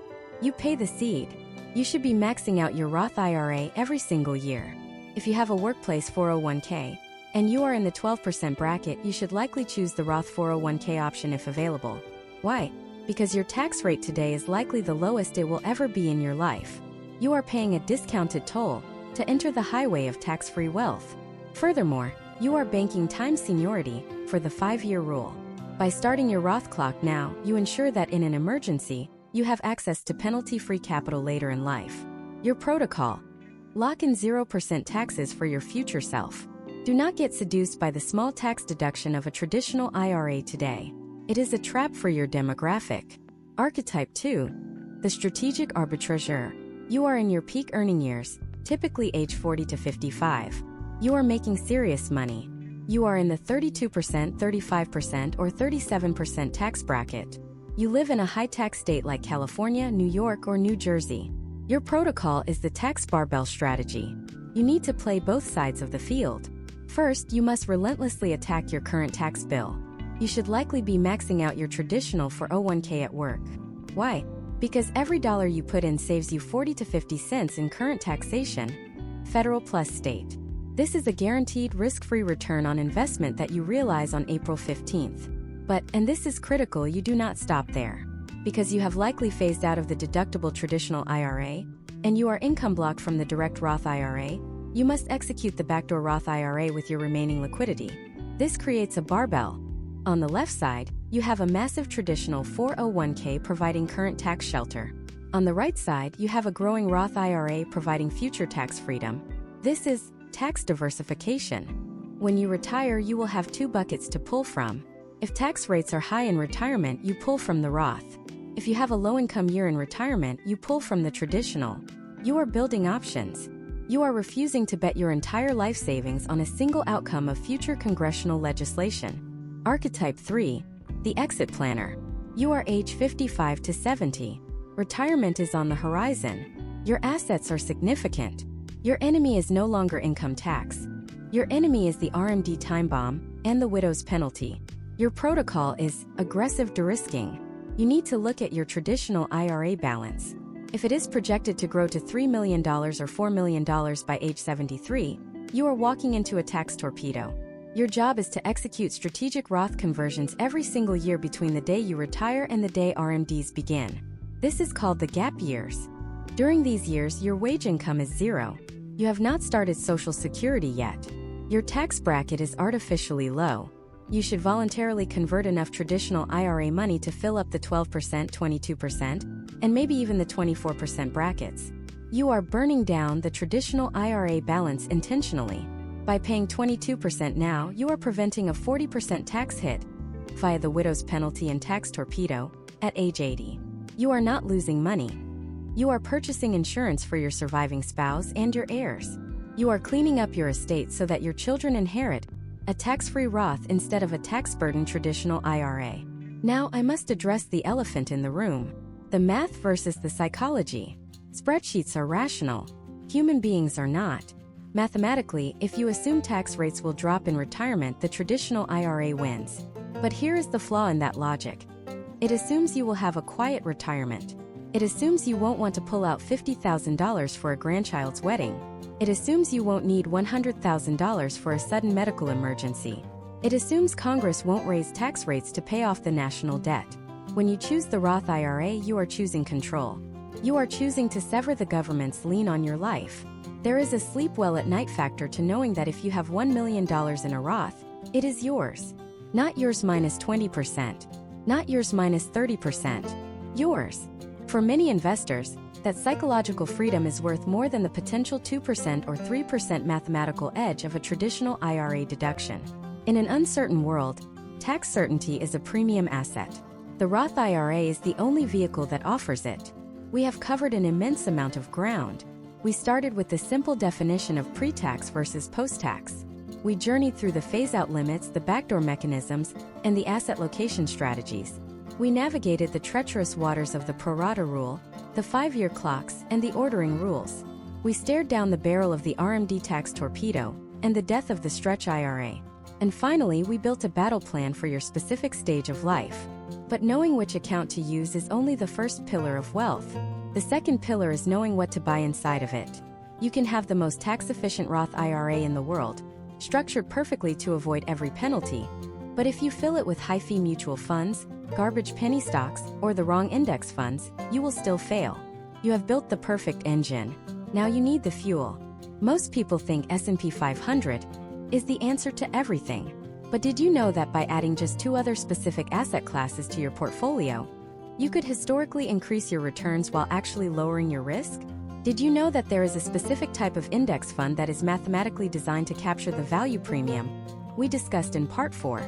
You pay the seed. You should be maxing out your Roth IRA every single year. If you have a workplace 401k, and you are in the 12% bracket, you should likely choose the Roth 401k option if available. Why? Because your tax rate today is likely the lowest it will ever be in your life. You are paying a discounted toll to enter the highway of tax-free wealth. Furthermore, you are banking time seniority for the 5-year rule. By starting your Roth clock now, you ensure that in an emergency, you have access to penalty-free capital later in life. Your protocol: lock in 0% taxes for your future self. Do not get seduced by the small tax deduction of a traditional IRA today. It is a trap for your demographic. Archetype 2, the strategic arbitrageur. You are in your peak earning years, typically age 40 to 55. You are making serious money. You are in the 32%, 35%, or 37% tax bracket. You live in a high-tax state like California, New York, or New Jersey. Your protocol is the tax barbell strategy. You need to play both sides of the field. First, you must relentlessly attack your current tax bill. You should likely be maxing out your traditional 401k at work. Why? Because every dollar you put in saves you 40 to 50 cents in current taxation, federal plus state. This is a guaranteed risk-free return on investment that you realize on April 15th. But, and this is critical, you do not stop there. Because you have likely phased out of the deductible traditional IRA, and you are income blocked from the direct Roth IRA, you must execute the backdoor Roth IRA with your remaining liquidity. This creates a barbell. On the left side, you have a massive traditional 401k providing current tax shelter. On the right side, you have a growing Roth IRA providing future tax freedom. This is tax diversification. When you retire, you will have 2 buckets to pull from. If tax rates are high in retirement, you pull from the Roth. If you have a low-income year in retirement, you pull from the traditional. You are building options. You are refusing to bet your entire life savings on a single outcome of future congressional legislation. Archetype 3, the exit planner. You are age 55 to 70. Retirement is on the horizon. Your assets are significant. Your enemy is no longer income tax. Your enemy is the RMD time bomb and the widow's penalty. Your protocol is aggressive de-risking. You need to look at your traditional IRA balance. If it is projected to grow to $3 million or $4 million by age 73, you are walking into a tax torpedo. Your job is to execute strategic Roth conversions every single year between the day you retire and the day RMDs begin. This is called the gap years. During these years, your wage income is 0. You have not started Social Security yet. Your tax bracket is artificially low. You should voluntarily convert enough traditional IRA money to fill up the 12%, 22%, and maybe even the 24% brackets. You are burning down the traditional IRA balance intentionally. By paying 22% now, you are preventing a 40% tax hit via the widow's penalty and tax torpedo at age 80. You are not losing money. You are purchasing insurance for your surviving spouse and your heirs. You are cleaning up your estate so that your children inherit a tax-free Roth instead of a tax-burdened traditional IRA. Now, I must address the elephant in the room: the math versus the psychology. Spreadsheets are rational. Human beings are not. Mathematically, if you assume tax rates will drop in retirement, the traditional IRA wins. But here is the flaw in that logic. It assumes you will have a quiet retirement. It assumes you won't want to pull out $50,000 for a grandchild's wedding. It assumes you won't need $100,000 for a sudden medical emergency. It assumes Congress won't raise tax rates to pay off the national debt. When you choose the Roth IRA, you are choosing control. You are choosing to sever the government's lien on your life. There is a sleep well at night factor to knowing that if you have $1 million in a Roth, it is yours. Not yours minus 20%. Not yours minus 30%. Yours. For many investors, that psychological freedom is worth more than the potential 2% or 3% mathematical edge of a traditional IRA deduction. In an uncertain world, tax certainty is a premium asset. The Roth IRA is the only vehicle that offers it. We have covered an immense amount of ground. We started with the simple definition of pre-tax versus post-tax. We journeyed through the phase-out limits, the backdoor mechanisms, and the asset location strategies. We navigated the treacherous waters of the pro rata rule, the 5-year clocks, and the ordering rules. We stared down the barrel of the RMD tax torpedo and the death of the stretch IRA. And finally, we built a battle plan for your specific stage of life. But knowing which account to use is only the first pillar of wealth. The second pillar is knowing what to buy inside of it. You can have the most tax-efficient Roth IRA in the world, structured perfectly to avoid every penalty. But if you fill it with high-fee mutual funds, garbage penny stocks, or the wrong index funds, you will still fail. You have built the perfect engine. Now you need the fuel. Most people think S&P 500 is the answer to everything. But did you know that by adding just 2 other specific asset classes to your portfolio, you could historically increase your returns while actually lowering your risk? Did you know that there is a specific type of index fund that is mathematically designed to capture the value premium we discussed in Part 4,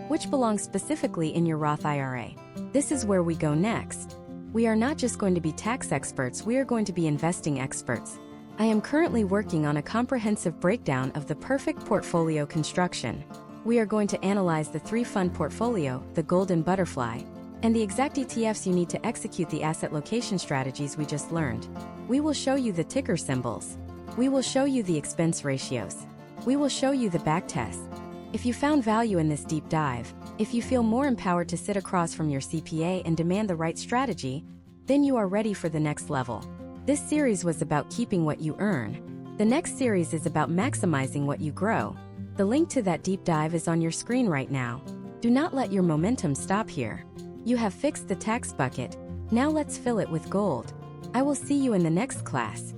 which belongs specifically in your Roth IRA? This is where we go next. We are not just going to be tax experts, we are going to be investing experts. I am currently working on a comprehensive breakdown of the perfect portfolio construction. We are going to analyze the 3-fund portfolio, the golden butterfly, and the exact ETFs you need to execute the asset location strategies we just learned. We will show you the ticker symbols. We will show you the expense ratios. We will show you the backtest. If you found value in this deep dive, if you feel more empowered to sit across from your CPA and demand the right strategy, then you are ready for the next level. This series was about keeping what you earn. The next series is about maximizing what you grow. The link to that deep dive is on your screen right now. Do not let your momentum stop here. You have fixed the tax bucket. Now let's fill it with gold. I will see you in the next class.